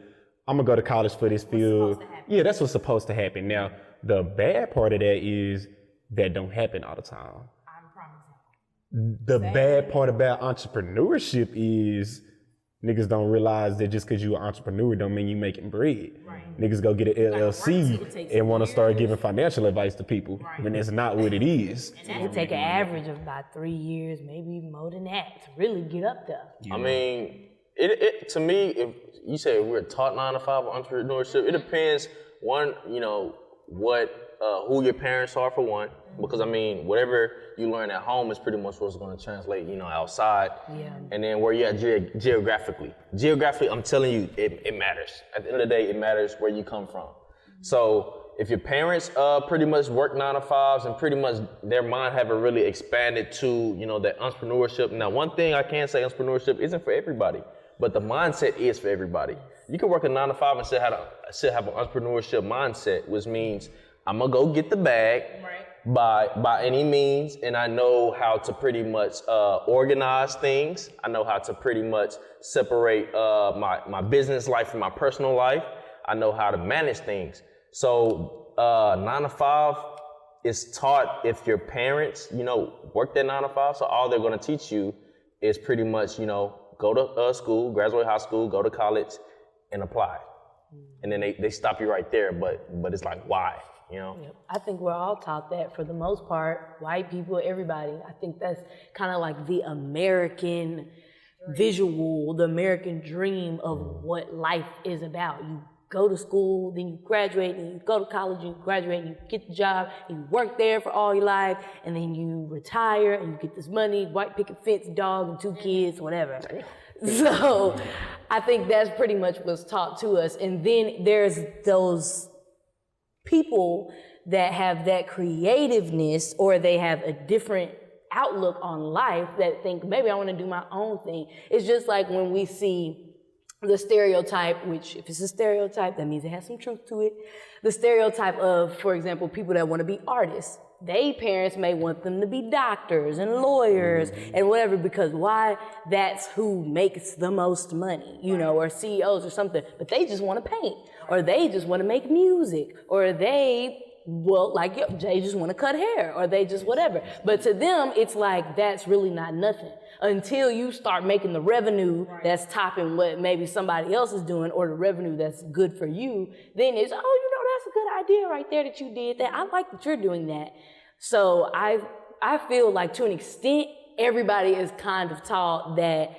I'm gonna go to college for this field. Yeah, that's what's supposed to happen. Now, the bad part of that is that don't happen all the time. The bad part about entrepreneurship is niggas don't realize that just because you're an entrepreneur don't mean you making bread. Right. Niggas go get an LLC and want to start giving financial advice to people when that's not what it is. It would take an average of about 3 years, maybe more than that, to really get up there. I mean, it to me, if you say we're taught 9-to-5 entrepreneurship, it depends, one, you know, who your parents are for one, because I mean, whatever you learn at home is pretty much what's going to translate, you know, outside. Yeah. And then where you're at geographically. Geographically, I'm telling you, it matters. At the end of the day, it matters where you come from. So if your parents pretty much work 9-to-5s and pretty much their mind haven't really expanded to, you know, that entrepreneurship. Now, one thing I can say, entrepreneurship isn't for everybody, but the mindset is for everybody. You can work a 9-to-5 and still have an entrepreneurship mindset, which means I'm gonna go get the bag by any means, and I know how to pretty much organize things. I know how to pretty much separate my business life from my personal life. I know how to manage things. So 9-to-5 is taught if your parents, you know, work that 9-to-5. So all they're gonna teach you is pretty much, you know, go to school, graduate high school, go to college, and apply. And then they stop you right there, but it's like, why? You know? Yep. I think we're all taught that for the most part, white people, everybody. I think that's kind of like the American visual, the American dream of what life is about. You go to school, then you graduate, and you go to college, you graduate, and you get the job, and you work there for all your life, and then you retire, and you get this money, white picket fence, dog, and 2 kids, whatever. So I think that's pretty much what's taught to us. And then there's those people that have that creativeness or they have a different outlook on life that think, maybe I want to do my own thing. It's just like when we see the stereotype, which if it's a stereotype, that means it has some truth to it. The stereotype of, for example, people that want to be artists. They parents may want them to be doctors and lawyers and whatever, because why? That's who makes the most money, you know, or CEOs or something, but they just want to paint, or they just want to make music, or they, well, like they just want to cut hair, or they just whatever. But to them, it's like, that's really not nothing. Until you start making the revenue that's topping what maybe somebody else is doing, or the revenue that's good for you, then it's, oh, you know, that's a good idea right there that you did that. I like that you're doing that. So I feel like to an extent, everybody is kind of taught that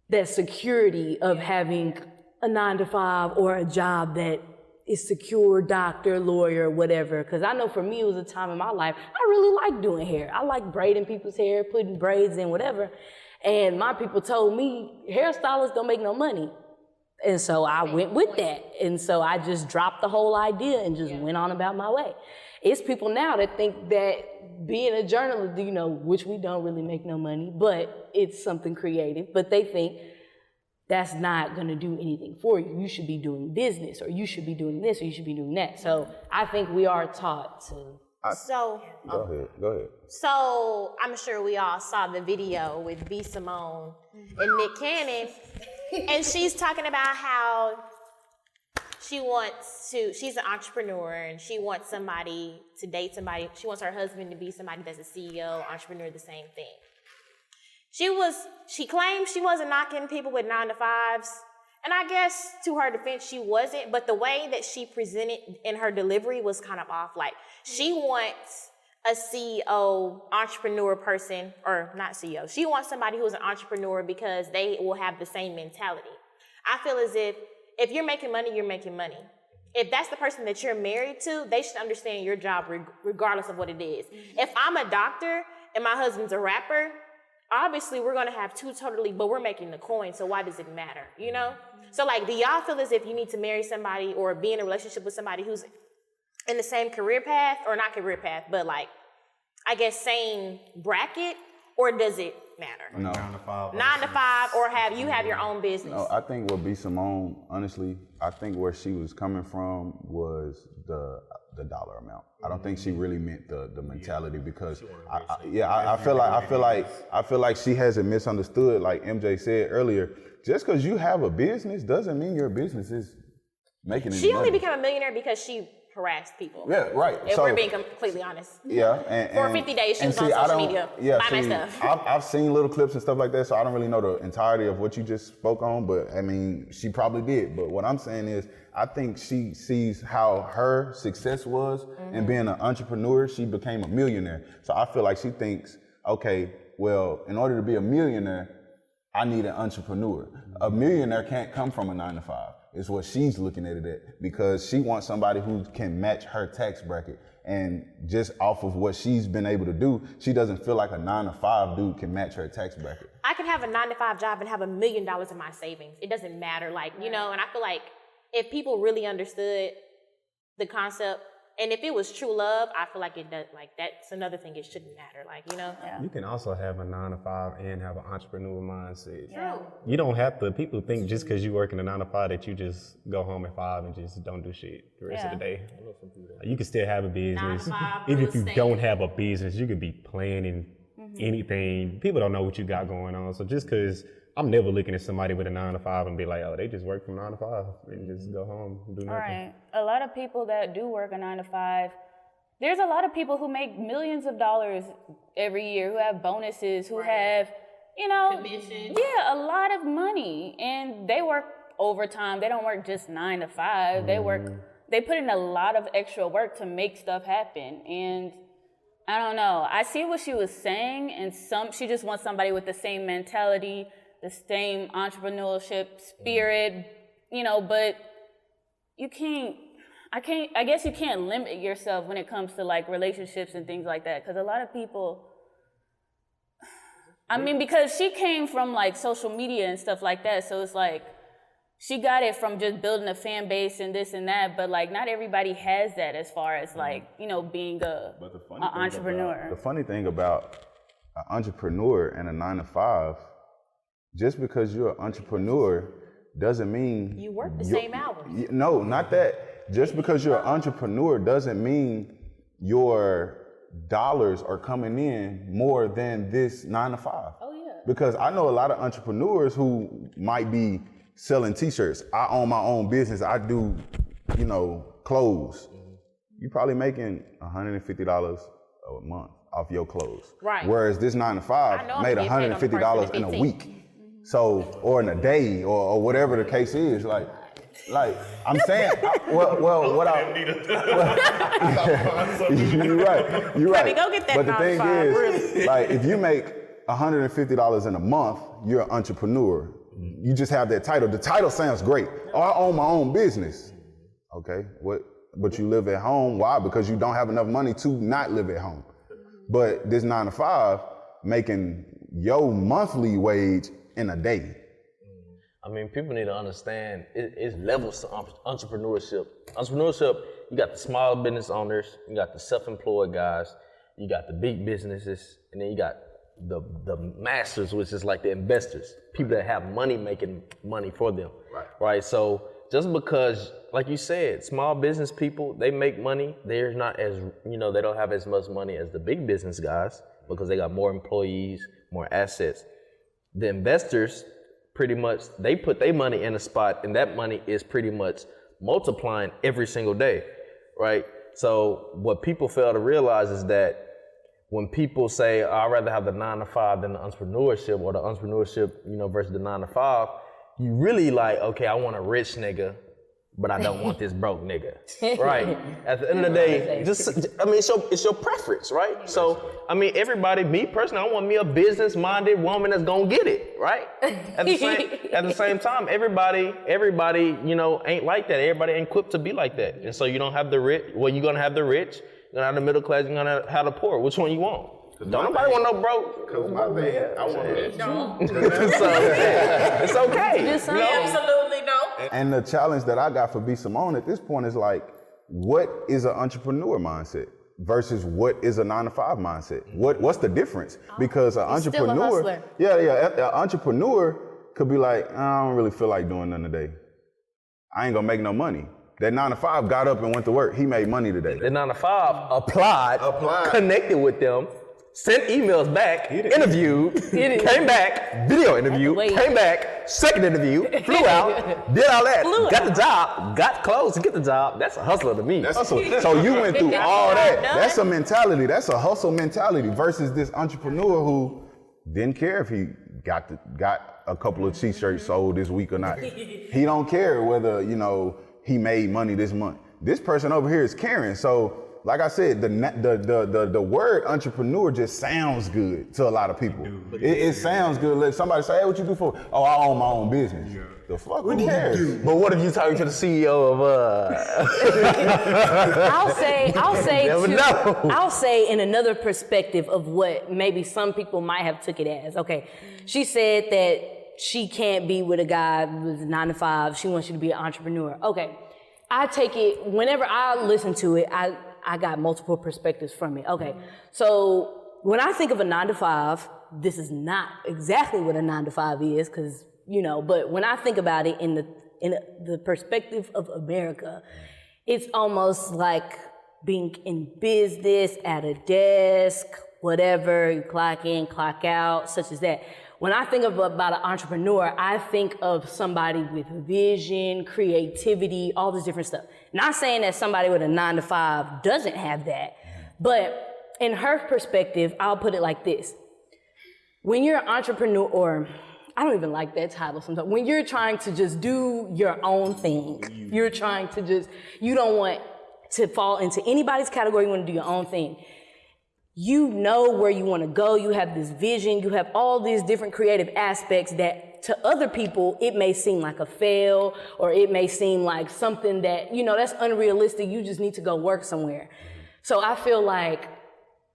that security of having a 9-to-5 or a job that is secure, doctor, lawyer, whatever. Because I know for me, it was a time in my life, I really liked doing hair. I like braiding people's hair, putting braids in, whatever. And my people told me, hairstylists don't make no money. And so I went with that. And so I just dropped the whole idea and just went on about my way. It's people now that think that being a journalist, you know, which we don't really make no money, but it's something creative. But they think that's not going to do anything for you. You should be doing business, or you should be doing this, or you should be doing that. So I think we are taught to. Go ahead. So I'm sure we all saw the video with B. Simone and Nick Cannon, and she's talking about how she's an entrepreneur and she wants somebody to date somebody. She wants her husband to be somebody that's a CEO, entrepreneur, the same thing. She claimed she wasn't knocking people with 9-to-5s. And I guess to her defense, she wasn't, but the way that she presented in her delivery was kind of off. Like, she wants a CEO, entrepreneur person, or not CEO. She wants somebody who's an entrepreneur because they will have the same mentality. I feel as if you're making money, you're making money. If that's the person that you're married to, they should understand your job regardless of what it is. If I'm a doctor and my husband's a rapper, obviously we're gonna have two totally, but we're making the coin, so why does it matter, you know? So like, do y'all feel as if you need to marry somebody or be in a relationship with somebody who's in the same career path, or not career path, but like, I guess same bracket, or does it matter? No. 9-to-5, or have your own business? No, I think what B. Simone, honestly, I think where she was coming from was the dollar amount. I don't think she really meant the mentality, because I feel like she has it misunderstood. Like MJ said earlier, just because you have a business doesn't mean your business is making any money. She only became a millionaire because she harassed people. Yeah, right. If we're being completely honest. Yeah, for 50 days, she was on social media buying my stuff. I've seen little clips and stuff like that, so I don't really know the entirety of what you just spoke on, but I mean, she probably did. But what I'm saying is, I think she sees how her success was in being an entrepreneur. She became a millionaire. So I feel like she thinks, okay, well, in order to be a millionaire, I need an entrepreneur. A millionaire can't come from a 9-to-5. Is what she's looking at it at, because she wants somebody who can match her tax bracket. And just off of what she's been able to do, she doesn't feel like a 9-to-5 dude can match her tax bracket. I can have a 9-to-5 job and have $1 million in my savings. It doesn't matter, like, you know, and I feel like if people really understood the concept, and if it was true love, I feel like it does, like, that's another thing, it shouldn't matter, like, you know? Yeah. You can also have a 9-to-5 and have an entrepreneur mindset. True. You don't have to, people think just because you work in a 9-to-5 that you just go home at 5 and just don't do shit the rest of the day. You can still have a business. 9-to-5, Even if you don't have a business, you could be planning anything. People don't know what you got going on. So just because I'm never looking at somebody with a 9-to-5 and be like, oh, they just work from 9 to 5 and just go home and do nothing. All right. A lot of people that do work a 9-to-5, there's a lot of people who make millions of dollars every year, who have bonuses, who have, you know, commission. Yeah, a lot of money. And they work overtime. They don't work just 9 to 5. They put in a lot of extra work to make stuff happen. And I don't know. I see what she was saying, and she just wants somebody with the same mentality, the same entrepreneurship spirit, you know, but I guess you can't limit yourself when it comes to like relationships and things like that. Because a lot of people, I mean, because she came from like social media and stuff like that. So it's like, she got it from just building a fan base and this and that, but like not everybody has that as far as like, you know, being an entrepreneur. The funny thing about an entrepreneur and a 9-to-5, just because you're an entrepreneur doesn't mean you work the same hours. No, not that. Just because you're an entrepreneur doesn't mean your dollars are coming in more than this 9-to-5. Oh yeah. Because I know a lot of entrepreneurs who might be selling t-shirts. I own my own business. I do, you know, clothes. You're probably making $150 a month off your clothes. Right. Whereas this 9-to-5 made $150 in a week. So, or in a day, or whatever the case is. Like I'm saying, what you're right. You're right. Go get that. But the thing is, like, if you make $150 in a month, you're an entrepreneur. You just have that title. The title sounds great. Oh, I own my own business. Okay, but you live at home. Why? Because you don't have enough money to not live at home. But this 9 to 5 making your monthly wage in a day. I mean, people need to understand it's levels to entrepreneurship. Entrepreneurship, you got the small business owners, you got the self-employed guys, you got the big businesses, and then you got the masters, which is like the investors, people that have money making money for them. Right? So just because, like you said, small business people, they make money, they're not as, they don't have as much money as the big business guys because they got more employees, more assets. The investors, pretty much, they put their money in a spot and that money is pretty much multiplying every single day, right? So what people fail to realize is that when people say, I'd rather have the 9 to 5 than the entrepreneurship, or the entrepreneurship, versus the 9 to 5, you really like, okay, I want a rich nigga, but I don't want this broke nigga, right? At the end of the day, it's your preference, right? So, everybody, me personally, I want me a business-minded woman that's gonna get it, right? At the same time, everybody, ain't like that. Everybody ain't equipped to be like that. And so you don't have the rich, well, you're gonna have the rich, you're gonna have the middle class, you're gonna have the poor. Which one you want? Don't nobody want no broke. Because my thing, I want rich. So, it's okay. Absolutely no. And the challenge that I got for B. Simone at this point is like, what is an entrepreneur mindset versus what is a 9 to 5 mindset? What's the difference? Because an entrepreneur, an entrepreneur could be like, I don't really feel like doing nothing today. I ain't gonna make no money. That 9 to 5 got up and went to work. He made money today. That 9 to 5 applied, connected with them, sent emails back, interviewed, came back, video interview, came back, second interview, flew out, did all that, got the job, got clothes to get the job. That's a hustler to me. That's hustle. So you went through all that. That's a mentality. That's a hustle mentality versus this entrepreneur who didn't care if he got a couple of t-shirts sold this week or not. He don't care whether, he made money this month. This person over here is caring. So, like I said, the word entrepreneur just sounds good to a lot of people. It sounds good. Let somebody say, hey, what you do for? Oh, I own my own business. Yeah. The fuck? Who cares? But what if you talking to the CEO of I'll say in another perspective of what maybe some people might have took it as. Okay, she said that she can't be with a guy with 9 to 5. She wants you to be an entrepreneur. Okay, I take it, whenever I listen to it, I got multiple perspectives from it. Okay, so when I think of a 9 to 5, this is not exactly what a 9 to 5 is, because, but when I think about it in the perspective of America, it's almost like being in business, at a desk, whatever, you clock in, clock out, such as that. When I think about an entrepreneur, I think of somebody with vision, creativity, all this different stuff. Not saying that somebody with a 9 to 5 doesn't have that, but in her perspective, I'll put it like this. When you're an entrepreneur, or I don't even like that title sometimes, when you're trying to just do your own thing, you're trying to you don't want to fall into anybody's category, you want to do your own thing. You know where you want to go, you have this vision, you have all these different creative aspects that to other people, it may seem like a fail, or it may seem like something that, that's unrealistic, you just need to go work somewhere. So I feel like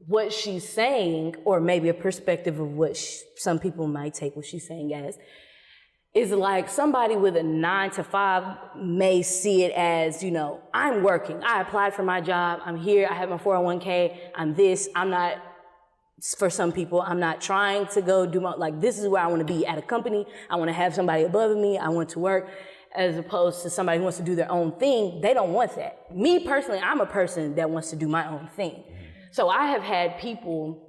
what she's saying, or maybe a perspective of what some people might take what she's saying as, is like somebody with a 9 to 5 may see it as, I'm working. I applied for my job. I'm here. I have my 401k. I'm this. I'm not, for some people, I'm not trying to go do this is where I want to be at a company. I want to have somebody above me. I want to work, as opposed to somebody who wants to do their own thing. They don't want that. Me personally, I'm a person that wants to do my own thing. So I have had people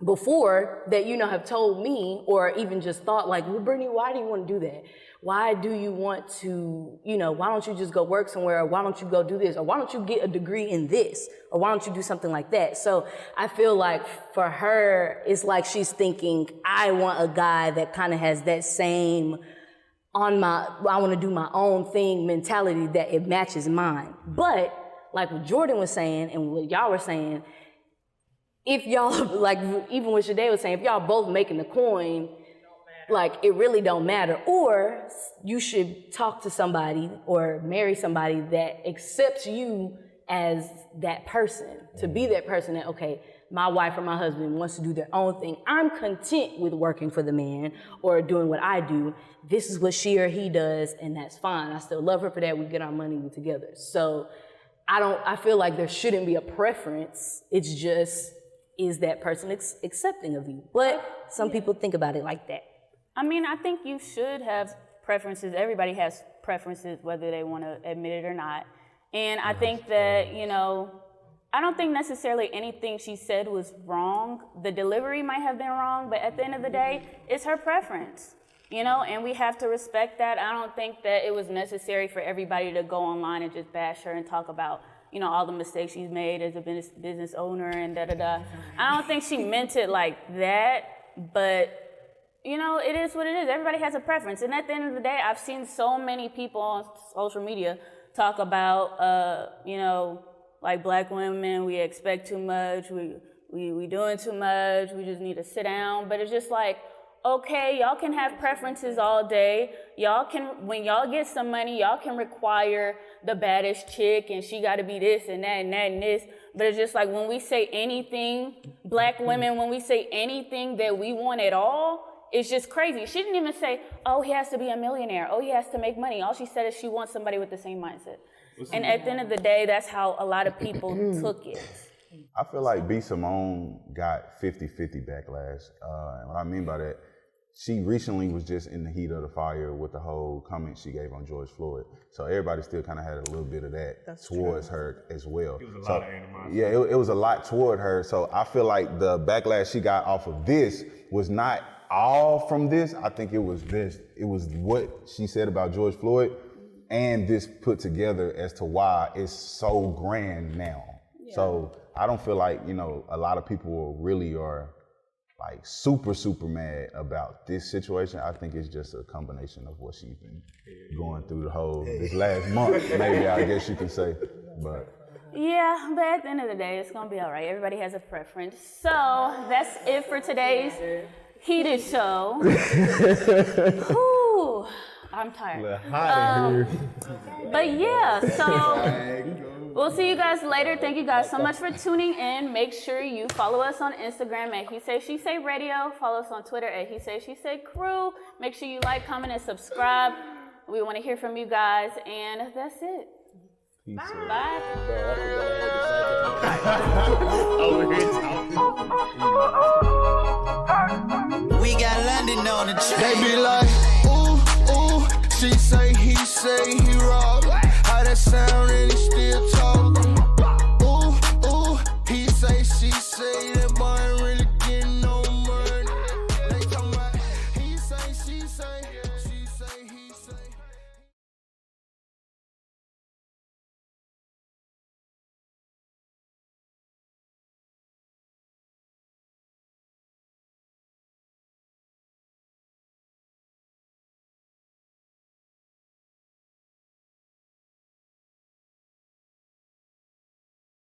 before that, have told me, or even just thought like, well, Brittany, why do you want to do that? Why do you want to, why don't you just go work somewhere? Or why don't you go do this? Or why don't you get a degree in this? Or why don't you do something like that? So I feel like for her, it's like she's thinking, I want a guy that kind of has that same I want to do my own thing mentality, that it matches mine. But like what Jordan was saying and what y'all were saying, if y'all, like even what Shade was saying, if y'all both making the coin, like it really don't matter. Or you should talk to somebody or marry somebody that accepts you as that person, to be that person that, okay, my wife or my husband wants to do their own thing. I'm content with working for the man or doing what I do. This is what she or he does, and that's fine. I still love her for that. We get our money together. So I feel like there shouldn't be a preference. It's just, is that person accepting of you? But some people think about it like that. I mean, I think you should have preferences. Everybody has preferences, whether they want to admit it or not. And I think that, you know, I don't think necessarily anything she said was wrong. The delivery might have been wrong, but at the end of the day, it's her preference, you know, and we have to respect that. I don't think that it was necessary for everybody to go online and just bash her and talk about, you know, all the mistakes she's made as a business owner and da-da-da. I don't think she meant it like that, but, you know, it is what it is. Everybody has a preference. And at the end of the day, I've seen so many people on social media talk about, you know, like black women, we expect too much, we doing too much, we just need to sit down. But it's just like, okay, y'all can have preferences all day. Y'all can, when y'all get some money, y'all can require the baddest chick and she gotta be this and that and that and this. But it's just like when we say anything, black women, when we say anything that we want at all, it's just crazy. She didn't even say, oh, he has to be a millionaire. Oh, he has to make money. All she said is she wants somebody with the same mindset. And at the end of the day, that's how a lot of people took it. I feel like B. Simone got 50-50 backlash. And what I mean by that, she recently was just in the heat of the fire with the whole comment she gave on George Floyd. So everybody still kind of had a little bit of that towards her as well. It was a lot of animosity. Yeah, it was a lot toward her. So I feel like the backlash she got off of this was not all from this. I think it was this. It was what she said about George Floyd and this put together as to why it's so grand now. Yeah. So I don't feel like, you know, a lot of people really are like super mad about this situation. I think it's just a combination of what she's been going through the whole, this last month, maybe, I guess you could say, but. Yeah, but at the end of the day, it's gonna be all right. Everybody has a preference. So that's it for today's heated show. Whew, I'm tired. But yeah, so we'll see you guys later. Thank you guys so much for tuning in. Make sure you follow us on Instagram at HeSaySheSay Radio. Follow us on Twitter at HeSaySheSay Crew. Make sure you like, comment, and subscribe. We want to hear from you guys, and that's it. Bye. We got London on the train. They be like, ooh, ooh, she say, he say, he rock. How that sound and he still talking. Ooh, ooh, he say, she say.